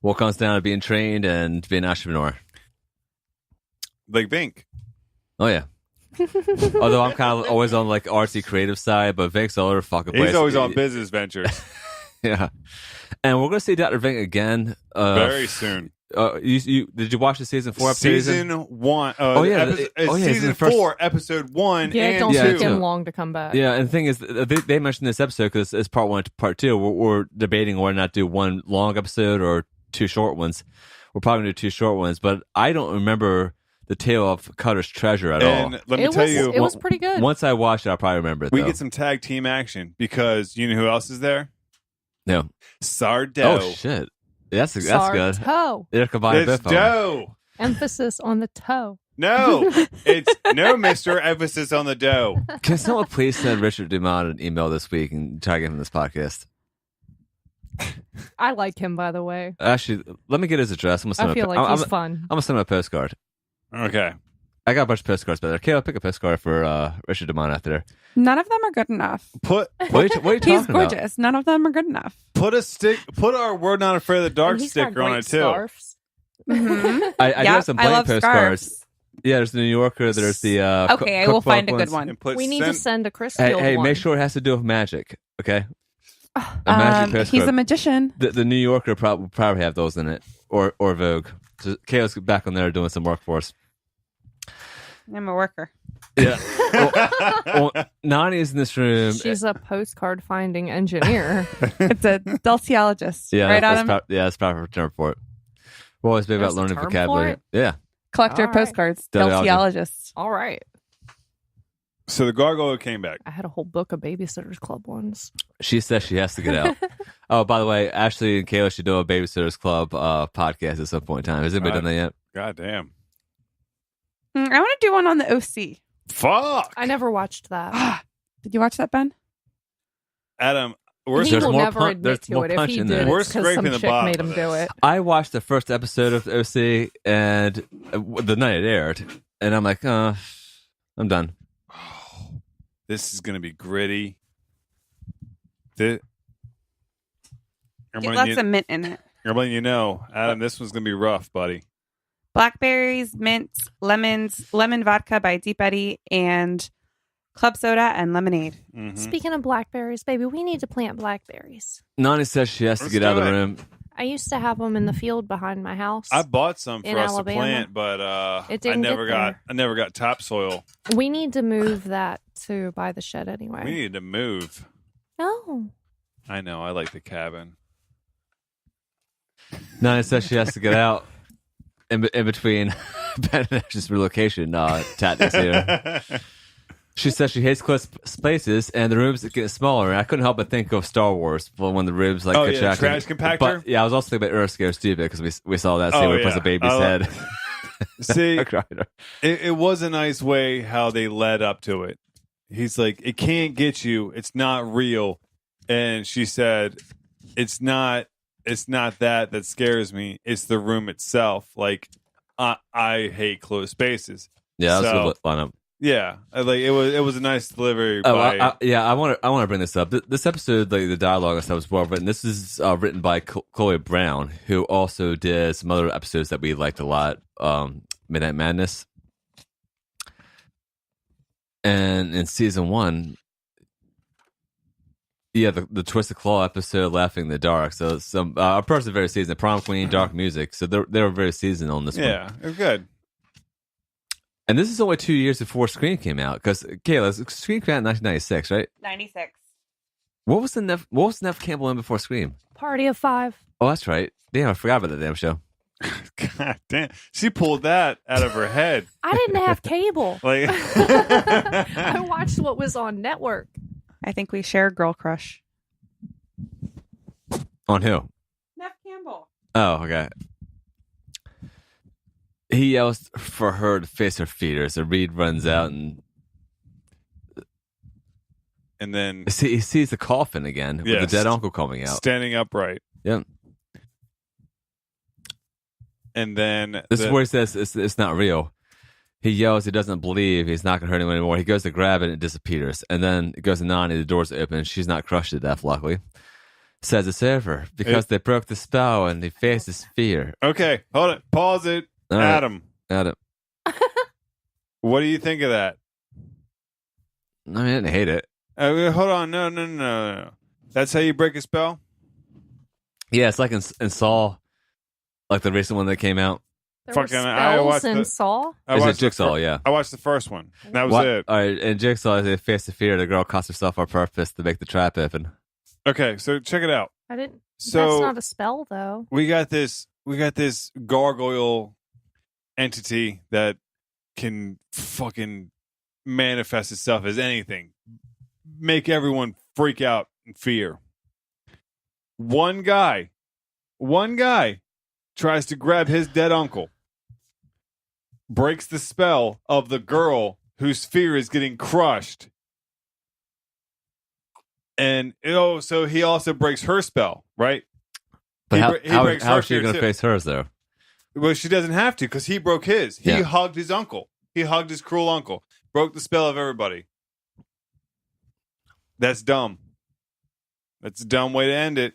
What comes down to being trained and being an entrepreneur. Like Vink. Oh, yeah. Although I'm kind of always on like artsy creative side, but Vink's all over fucking place. He's always on business ventures. Yeah. And we're going to see Dr. Vink again. Very soon. Did you watch the season 4 episode? Season 1. It's season the first- 4, episode 1. Yeah, it and don't 2. take him too. long to come back. Yeah, and the thing is, they mentioned this episode because it's part 1 to part 2. We're debating whether or not to do one long episode or 2 short ones. We're probably going to do 2 short ones, but I don't remember the tale of Cutter's treasure at And all. let me tell you, it was pretty good. Once I watched it, I'll probably remember it. we though. get some tag team action because you know who else is there? No. Sardo. Oh, shit. That's good. Toe. They're combining It's both of them. dough. Emphasis on the toe. No, it's no Mr. Emphasis on the dough. Can someone please send Richard Dumont an email this week and try to get him this podcast? I like him, by the way. Actually, let me get his address. I'm gonna send I him feel a, like I'm, he's fun. I'm gonna send him a postcard. Okay. I got a bunch of postcards back there. Okay, I'll pick a postcard for Richard Dumont out there. None of them are good enough. Put What are you talking He's about? gorgeous. None of them are good enough. put our We're Not Afraid of the Dark And he's got sticker on great it too. scarves. Mhm. I do Yeah, have some I blank love postcards. scarves. Yeah, there's the New Yorker. There's the Okay, I will cookbook find a good ones. one. And put We need to send a Chris Hey, Field one. make sure it has to do with magic. Okay, a magic postcard. He's a magician. The New Yorker will probably have those in it, or Vogue. So Kayla's back on there doing some work for us. I'm a worker. Yeah. well, Nani is in this room. She's a postcard finding engineer. It's a dulciologist. Yeah, right, that's Adam? that's proper term for it. We're always big about There's a learning term for vocabulary. it? Yeah. Collector of All right. postcards. Dulciology. Dulciologist. All right. So the gargoyle came back. I had a whole book of Babysitters Club ones. She says she has to get out. Oh, by the way, Ashley and Kayla should do a Babysitters Club podcast at some point in time. Has anybody done that yet? God damn. I want to do one on the OC. Fuck. I never watched that. Did you watch that, Ben? Adam, we're He There's will more never pun- admit there's to more it. If punch he in did, there. We're it's because some scraping the chick bottom made him of do this. it. I watched the first episode of OC and the night it aired. And I'm like, I'm done. Oh, this is going to be gritty. I'm Get letting lots you, of mint in it. I'm letting you know, Adam, this one's going to be rough, buddy. Blackberries, mints, lemons, lemon vodka by Deep Eddy, and club soda and lemonade. Mm-hmm. Speaking of blackberries, baby, we need to plant blackberries. Nani says she has to get out of the room. I used to have them in the field behind my house. I bought some in for us Alabama. to plant, but It didn't I never got topsoil. We need to move that to by the shed anyway. We needed to move. Oh. I know. I like the cabin. Nani says she has to get out in between Ben and Ash's relocation tactics here. She says she hates close spaces and the rooms are getting smaller. And I couldn't help but think of Star Wars when the rooms like get jacked. Trash compactor. But yeah, I was also thinking about Earth Scares Stupid because we saw that scene where he puts a baby's head. See, it was a nice way how they led up to it. He's like, it can't get you. It's not real. And she said, it's not that scares me. It's the room itself. Like, I hate closed spaces. Yeah, that's a good lineup. Yeah, like it was a nice delivery. Oh, I want to bring this up. This episode, like the dialogue and stuff, was well written. This is written by Chloe Brown, who also did some other episodes that we liked a lot. Midnight Madness, and in season 1, yeah, the Twisted Claw episode, Laughing in the Dark. So some our person very seasoned. Prom Queen, Dark Music. So they were very seasoned on this one. Yeah, they're good. And this is only 2 years before Scream came out. Because Kayla, Scream came out in 1996, right? 96. What was Neve Campbell in before Scream? Party of 5. Oh, that's right. Damn, I forgot about that damn show. God damn, she pulled that out of her head. I didn't have cable. Like, I watched what was on network. I think we share a girl crush. On who? Neve Campbell. Oh, okay. He yells for her to face her fears. So Reed runs out and then he sees the coffin again with the dead uncle coming out. Standing upright. Yep. And then this is where he says it's not real. He yells he doesn't believe he's not going to hurt anyone anymore. He goes to grab it and it disappears. And then it goes to Nani, the door's open. She's not crushed to death, luckily. Says it's over because they broke the spell and he faces fear. Okay, hold it. Pause it. All right. Adam. What do you think of that? I mean, I didn't hate it. Hold on. No. That's how you break a spell? Yeah, it's like in Saw, like the recent one that came out. There were spells in Saw? Is it Jigsaw? Yeah. I watched the first one. That was it. All right, in Jigsaw, they face the fear. The girl costs herself on purpose to make the trap open. Okay, so check it out. I didn't. So that's not a spell, though. We got this gargoyle entity that can fucking manifest itself as anything, make everyone freak out in fear. One guy tries to grab his dead uncle, breaks the spell of the girl whose fear is getting crushed. And so he also breaks her spell, right? But how is she going to face hers, though? Well, she doesn't have to because he broke his. He hugged his uncle. He hugged his cruel uncle. Broke the spell of everybody. That's dumb. That's a dumb way to end it.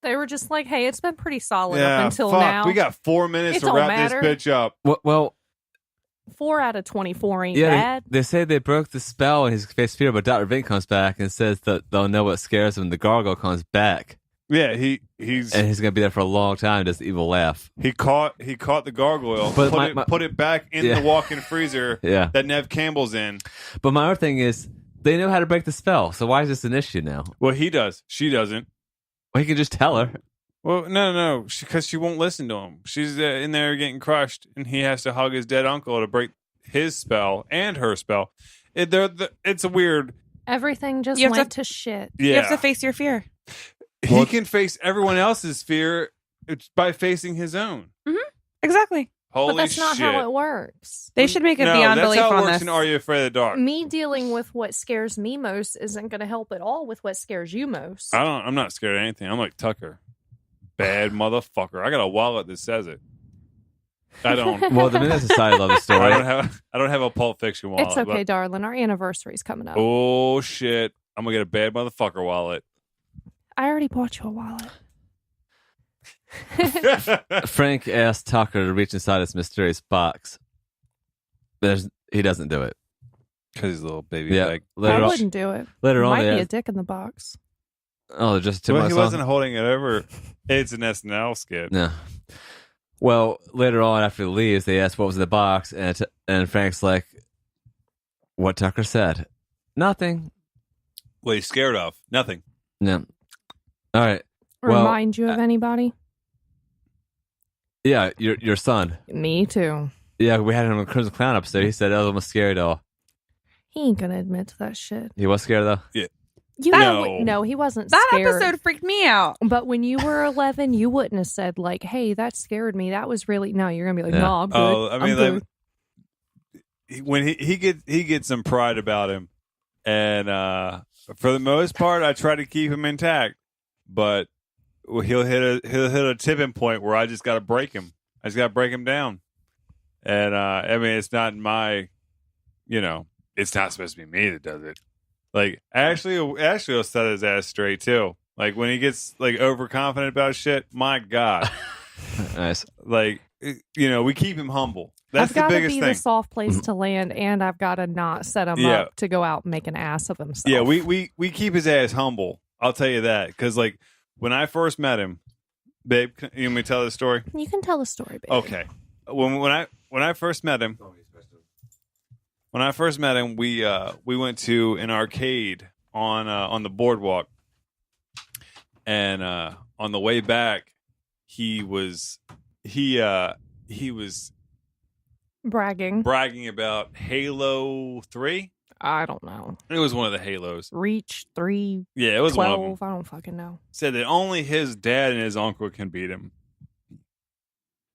They were just like, hey, it's been pretty solid up until now. We got 4 minutes to wrap this bitch up. Well, 4 out of 24 ain't bad. They say they broke the spell and his face fear, but Dr. Vink comes back and says that they'll know what scares him. The gargoyle comes back. Yeah, he's gonna be there for a long time. Just evil laugh. He caught the gargoyle, but put it back in the walk-in freezer that Neve Campbell's in. But my other thing is, they know how to break the spell. So why is this an issue now? Well, he does. She doesn't. Well, he can just tell her. Well, no, because she won't listen to him. She's in there getting crushed, and he has to hug his dead uncle to break his spell and her spell. It's a weird. Everything just went to shit. Yeah. You have to face your fear. He can face everyone else's fear by facing his own. Mm-hmm. Exactly. Holy but that's not shit. how it works. They should make it beyond belief on this. That's how it works in Are You Afraid of the Dark? Me dealing with what scares me most isn't going to help at all with what scares you most. I'm not scared of anything. I'm like Tucker. Bad motherfucker. I got a wallet that says it. I don't. Well, the Midnight Society love the story. I don't have a Pulp Fiction wallet. It's okay, but- darling. Our anniversary's coming up. Oh shit! I'm gonna get a bad motherfucker wallet. I already bought you a wallet. Frank asked Tucker to reach inside his mysterious box. He doesn't do it. Because he's a little baby Yeah, leg. I wouldn't do it. Later on, Might they be a asked, dick in the box. oh, just too Well, much. he wasn't holding it over. It's an SNL skit. No. Well, later on, after he leaves, they ask what was in the box, and Frank's like, "What Tucker said, nothing." What he's scared of? Nothing. No. All right. Well, Remind you of anybody? Yeah, your son. Me too. Yeah, we had him on the Crimson Clown episode. He said, "Oh, I'm scared though." He ain't gonna admit to that shit. He was scared though. No, he wasn't That scared. episode freaked me out. But when you were 11, you wouldn't have said like, "Hey, that scared me. That was really." No, you're gonna be like, Yeah. "No, I'm good." Oh, I mean, I'm like, good. when he gets some pride about him, and for the most part, I try to keep him intact. But he'll hit a tipping point where I just got to break him. I just got to break him down. And I mean, it's not my, it's not supposed to be me that does it. Like Ashley will set his ass straight too. Like when he gets like overconfident about shit, my God. Nice. Like we keep him humble. That's I've the got to biggest be thing. the soft place to land, and I've got to not set him Yeah. up to go out and make an ass of himself. Yeah, we keep his ass humble. I'll tell you that because like when I first met him, babe, you want me to tell the story? You can tell the story, baby. Okay. When I first met him, we went to an arcade on the boardwalk, and on the way back, he was Bragging about Halo 3. I don't know. It was one of the Halos. Reach 3, Yeah, it was one of them. 12. I don't fucking know. Said that only his dad and his uncle can beat him.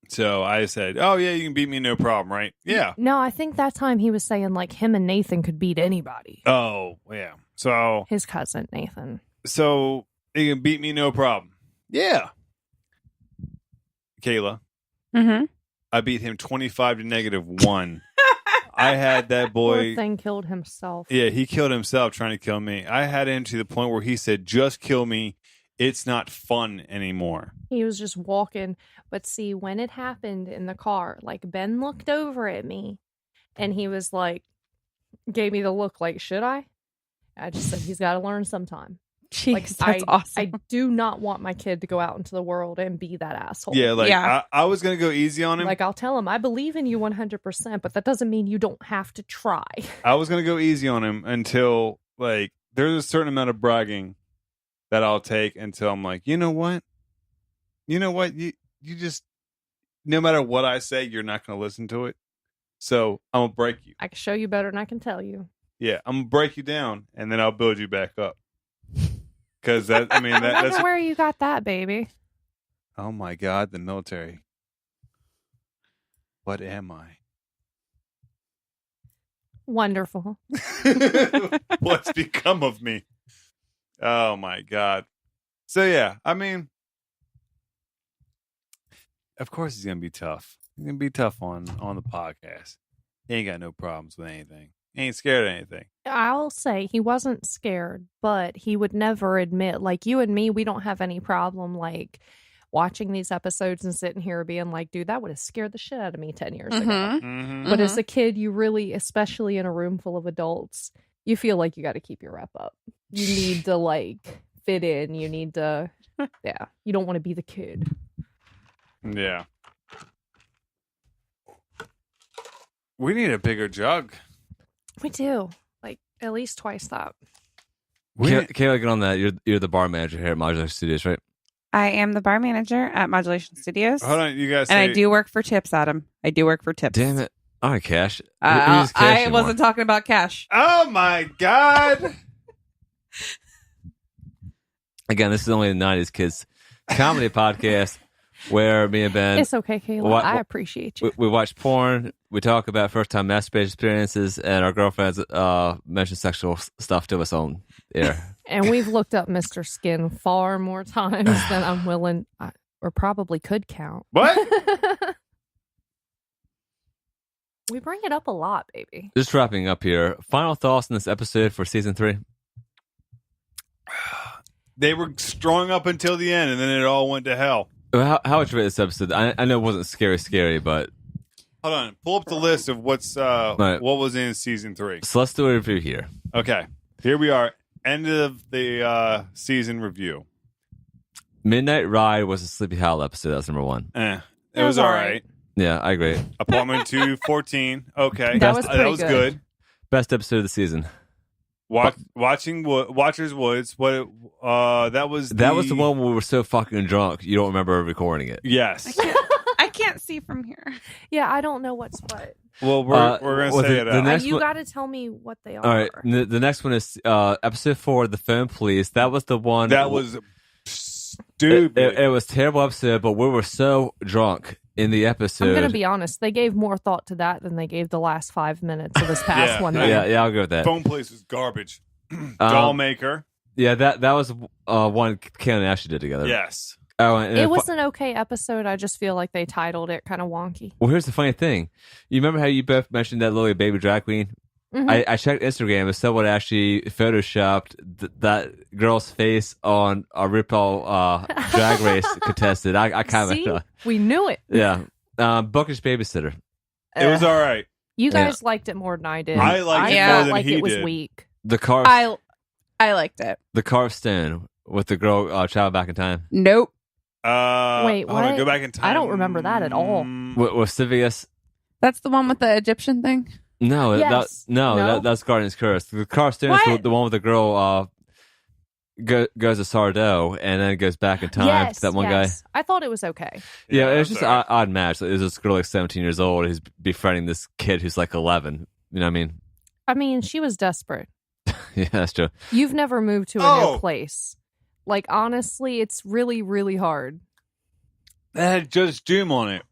So I said, "Oh yeah, you can beat me, no problem, right?" Yeah. No, I think that time he was saying like him and Nathan could beat anybody. Oh yeah. His cousin Nathan. So he can beat me, no problem. Yeah. Kayla, Mm-hmm. I beat him 25 to -1. I had that Poor boy. thing killed himself. Yeah, he killed himself trying to kill me. I had him to the point where he said, "Just kill me. It's not fun anymore." He was just walking. But see, when it happened in the car, like Ben looked over at me and he was like, gave me the look like, should I? I just said, he's got to learn sometime. Jeez, Like, that's awesome. I do not want my kid to go out into the world and be that asshole. Yeah, like Yeah. I was gonna go easy on him. Like, I'll tell him, I believe in you 100%, but that doesn't mean you don't have to try. I was gonna go easy on him until like there's a certain amount of bragging that I'll take until I'm like, you know what, you just no matter what I say, you're not gonna listen to it. So I'm gonna break you. I can show you better than I can tell you. Yeah, I'm gonna break you down and then I'll build you back up. Because that's I wonder where you got that, baby. oh my God, the military. What am I? Wonderful. What's become of me? Oh my God. So yeah, I mean, of course he's gonna be tough. He's gonna be tough on the podcast. He ain't got no problems with anything. He ain't scared of anything. I'll say he wasn't scared, but he would never admit, like you and me, we don't have any problem like watching these episodes and sitting here being like, dude, that would have scared the shit out of me 10 years ago. Mhm. Mm-hmm. But as a kid, you really, especially in a room full of adults, you feel like you got to keep your rep up. You need to like fit in. You need to, yeah, you don't want to be the kid. Yeah. We need a bigger jug. We do. Like at least twice that. Kayla, get on that. You're the bar manager here at Modulation Studios, right? I am the bar manager at Modulation Studios. Hold on, you guys. And I do work for tips, Adam. I do work for tips. Damn it! All right, Cash. Who I uses Cash anymore? wasn't talking about cash. Oh my God. Again, this is only the '90s kids comedy podcast where me and Ben It's okay, Kayla. I appreciate you. we watch porn. We talk about first-time masturbation experiences, and our girlfriends mention sexual stuff to us on air. And we've looked up Mr. Skin far more times than I'm willing or probably could count. What? We bring it up a lot, baby. Just wrapping up here. Final thoughts on this episode for season 3? They were strong up until the end, and then it all went to hell. How much of it this episode? I know it wasn't scary, but Hold on. Pull up the list of what was in season 3. so let's do a review here. Okay. Here we are. End of the season review. Midnight Ride was a Sleepy Hollow episode. That's number 1. It was all right. Yeah, I agree. Apartment 214. Okay. That was pretty good. Best episode of the season. Watchers Woods. That was the one where we were so fucking drunk you don't remember recording it. Yes. I can't see from here. Yeah, I don't know what's what. Well, we're gonna say it out. You got to tell me what they are. All right. The next one is episode 4, The Phone Police. That was the one that was stupid. It was a terrible episode, but we were so drunk in the episode. I'm going to be honest. They gave more thought to that than they gave the last 5 minutes of this past one. Yeah, I'll go with that. Phone Police was garbage. Dollmaker. Yeah, that was one Ken and Ashley did together. Yes. Oh, and it was an okay episode. I just feel like they titled it kind of wonky. Well, here's the funny thing. You remember how you both mentioned that Lily baby drag queen? Mm-hmm. I checked Instagram and someone actually photoshopped that girl's face on a RuPaul drag race contestant. I kind of we knew it. Yeah. Bookish Babysitter. It was all right. You guys liked it more than I did. I liked it more than like he it was did. weak. The car. I liked it. The Carved Stone with the girl travel back in time. Nope. Wait, hold on, what? go back in time. I don't remember that at all. With Sivius. That's the one with the Egyptian thing? No, Yes. that's Guardian's Curse. The Carved Stone is the one with the girl goes to Sardo and then goes back in time to that one guy. I thought it was okay. Yeah, it was just an odd match. It was this girl like 17 years old who's befriending this kid who's like 11. You know what I mean? I mean, she was desperate. Yeah, that's true. You've never moved to a new place. Like, honestly, it's really, really hard. That had Judge Doom on it.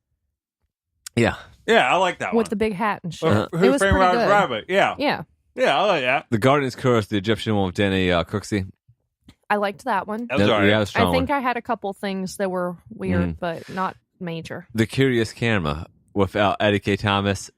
Yeah. Yeah, I like that one. With the big hat and shit. Who It was Framed pretty Roger good. Rabbit? Yeah. Yeah. Yeah, I like that. The Guardian's Curse, the Egyptian one with Danny Cooksey. I liked that one. That was all right. Yeah, was a strong I think one. I had a couple things that were weird, but not major. The Curious Camera without Eddie K. Thomas,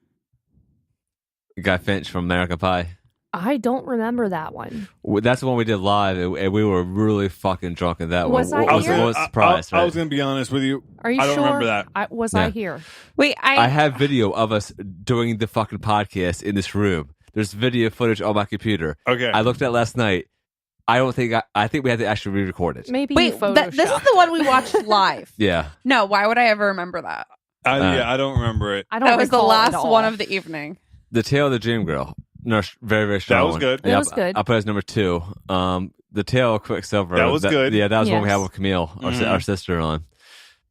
Guy Finch from American Pie. I don't remember that one. That's the one we did live, and we were really fucking drunk in that Was one. I was, here? was surprised. I was going to be honest with you. Are you I don't sure? remember that. I here? Wait, I have video of us doing the fucking podcast in this room. There's video footage on my computer. Okay. I looked at it last night. I think we had to actually re-record it. Maybe Wait, you photoshopped. this is the one we watched live. Yeah. No, why would I ever remember that? I don't remember it. I don't That was the recall last at all. one of the evening. The Tale of the Dream Girl. No, very, very strong That was one. good. It was good. I'll put it as number 2. The Tale of Quicksilver. That was good. Yeah, that was one we Yes. had with Camille, our sister, on.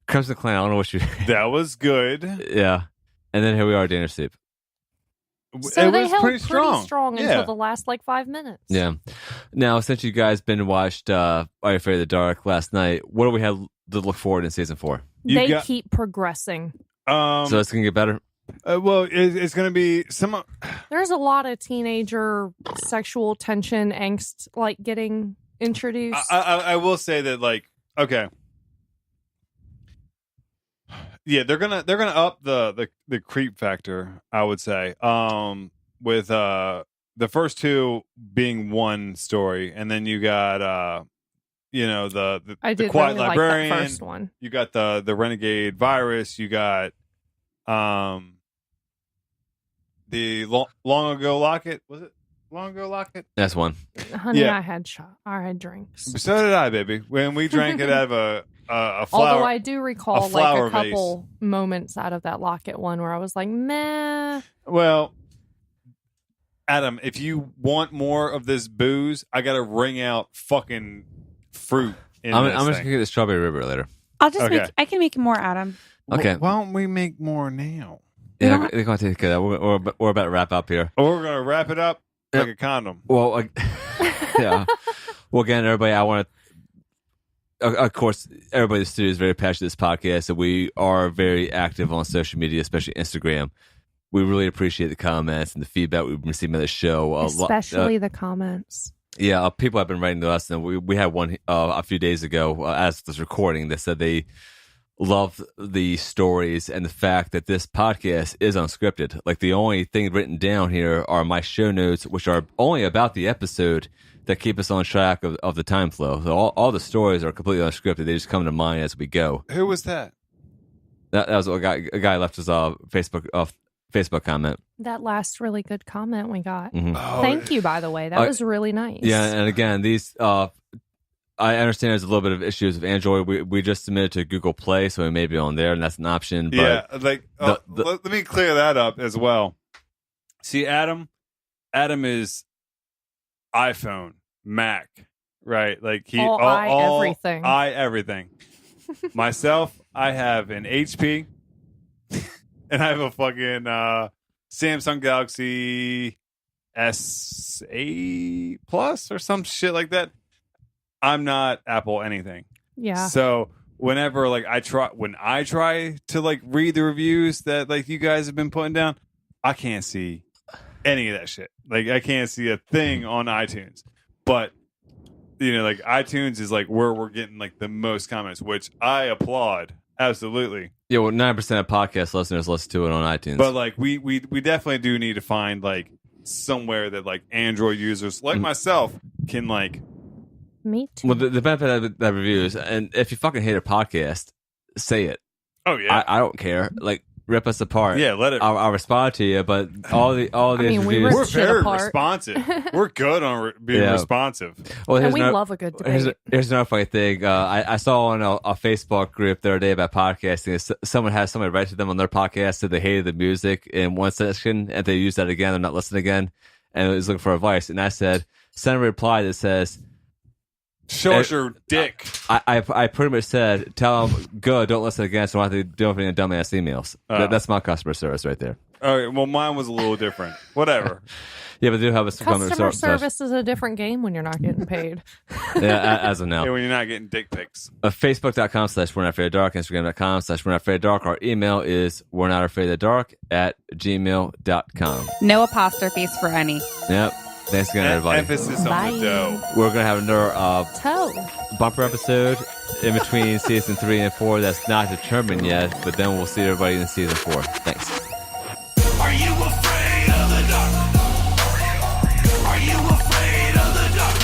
Crimson Clan, I don't know what you... That was good. Yeah. And then here we are, Dinner Soup. So it they was held pretty strong. until Yeah. the last 5 minutes. Yeah. Now, since you guys been watched Are You Afraid of the Dark last night, what do we have to look forward in season 4? They keep progressing. So it's going to get better? Well, it's going to be some. There's a lot of teenager sexual tension, angst, like getting introduced. I will say that, like, okay, yeah, they're gonna up the creep factor. I would say, with the first 2 being one story, and then you got the I did Quiet really Librarian. like that first one. You got the Renegade Virus. You got the long ago locket. Was it long ago locket? That's one. Honey, Yeah. I had drinks. So did I, baby. When we drank it out of a flower. Although I do recall like flower a couple moments out of that locket one where I was like, meh. Well, Adam, if you want more of this booze, I got to wring out fucking fruit. I'm just going to get the Strawberry River later. I'll just Okay. I can make more, Adam. Okay. Why don't we make more now? Yeah, they're going to take that. We're about to wrap up here. Or we're gonna wrap it up like a condom. Well, yeah. Well, again, everybody, I want to. Of course, everybody in the studio is very passionate this podcast, and we are very active on social media, especially Instagram. We really appreciate the comments and the feedback we've been receiving on the show. Especially the comments. Yeah, people have been writing to us, and we had one a few days ago as this recording that said they love the stories and the fact that this podcast is unscripted. Like, the only thing written down here are my show notes, which are only about the episode, that keep us on track of the time flow. So all the stories are completely unscripted. They just come to mind as we go. Who was that? That was a guy left us a Facebook comment. That last really good comment we got. Mm-hmm. Thank you, by the way. That was really nice. Yeah, and again, these I understand there's a little bit of issues with Android. We just submitted to Google Play, so it may be on there, and that's an option. But let me clear that up as well. See, Adam is iPhone, Mac, right? Like everything. Everything. Myself, I have an HP, and I have a fucking Samsung Galaxy S8 Plus or some shit like that. I'm not Apple anything. Yeah. So whenever I try to like read the reviews that like you guys have been putting down, I can't see any of that shit. Like, I can't see a thing on iTunes. But like iTunes is like where we're getting like the most comments, which I applaud. Absolutely. Yeah, well, 9% of podcast listeners listen to it on iTunes. But like we definitely do need to find like somewhere that like Android users like myself can like. Me too. Well, the benefit of that review is, and if you fucking hate a podcast, say it. Oh yeah, I don't care. Like, rip us apart. Yeah, let it. I'll respond to you. But all these reviews, we're very responsive. We're good on being responsive. Well, and we love a good debate. Here's another funny thing. I saw on a Facebook group the other day about podcasting. Someone had somebody write to them on their podcast said they hated the music in one section, and they used that again. They're not listening again, and it was looking for advice. And I said, send a reply that says, show us your dick. I pretty much said, tell them, good, don't listen again, so I don't have to do anything in dumbass emails. That's my customer service right there. All right, well, mine was a little different. Whatever. Yeah, but they do have a customer service is a different game when you're not getting paid. Yeah, as of now. Yeah, when you're not getting dick pics. Facebook.com/werenotafraidofthedark, Instagram.com/werenotafraidofthedark. Our email is werenotafraidofthedark@gmail.com. No apostrophes for any. Yep. Thanks again, everybody. Emphasis on the dough. We're going to have another toe bumper episode in between season 3 and 4 that's not determined yet, but then we'll see everybody in season 4. Thanks. Are you afraid of the dark? Are you afraid of the dark?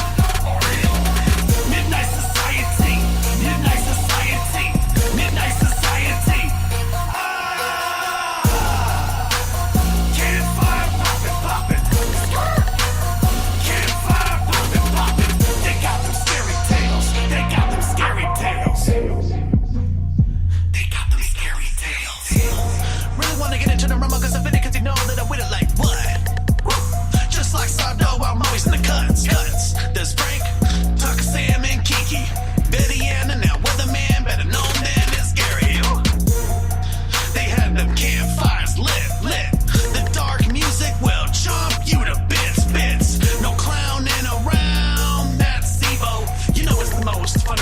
Midnight society, midnight society, midnight society. Campfire poppin', poppin'. Campfire poppin', poppin'. They got them scary tales. They got them scary tales. They got them scary tales. Really wanna get into the rumble cause I'm cause you know that I'm with it like what? Just like Sardo, I'm always in the cuts. There's Frank, Tucker, Sam, and Kiki. Betty Ann and now Weatherman, better known than as Gary. They had them campfires lit. The dark music will chomp you to bits. No clowning around, that's Evo. You know it's the most fun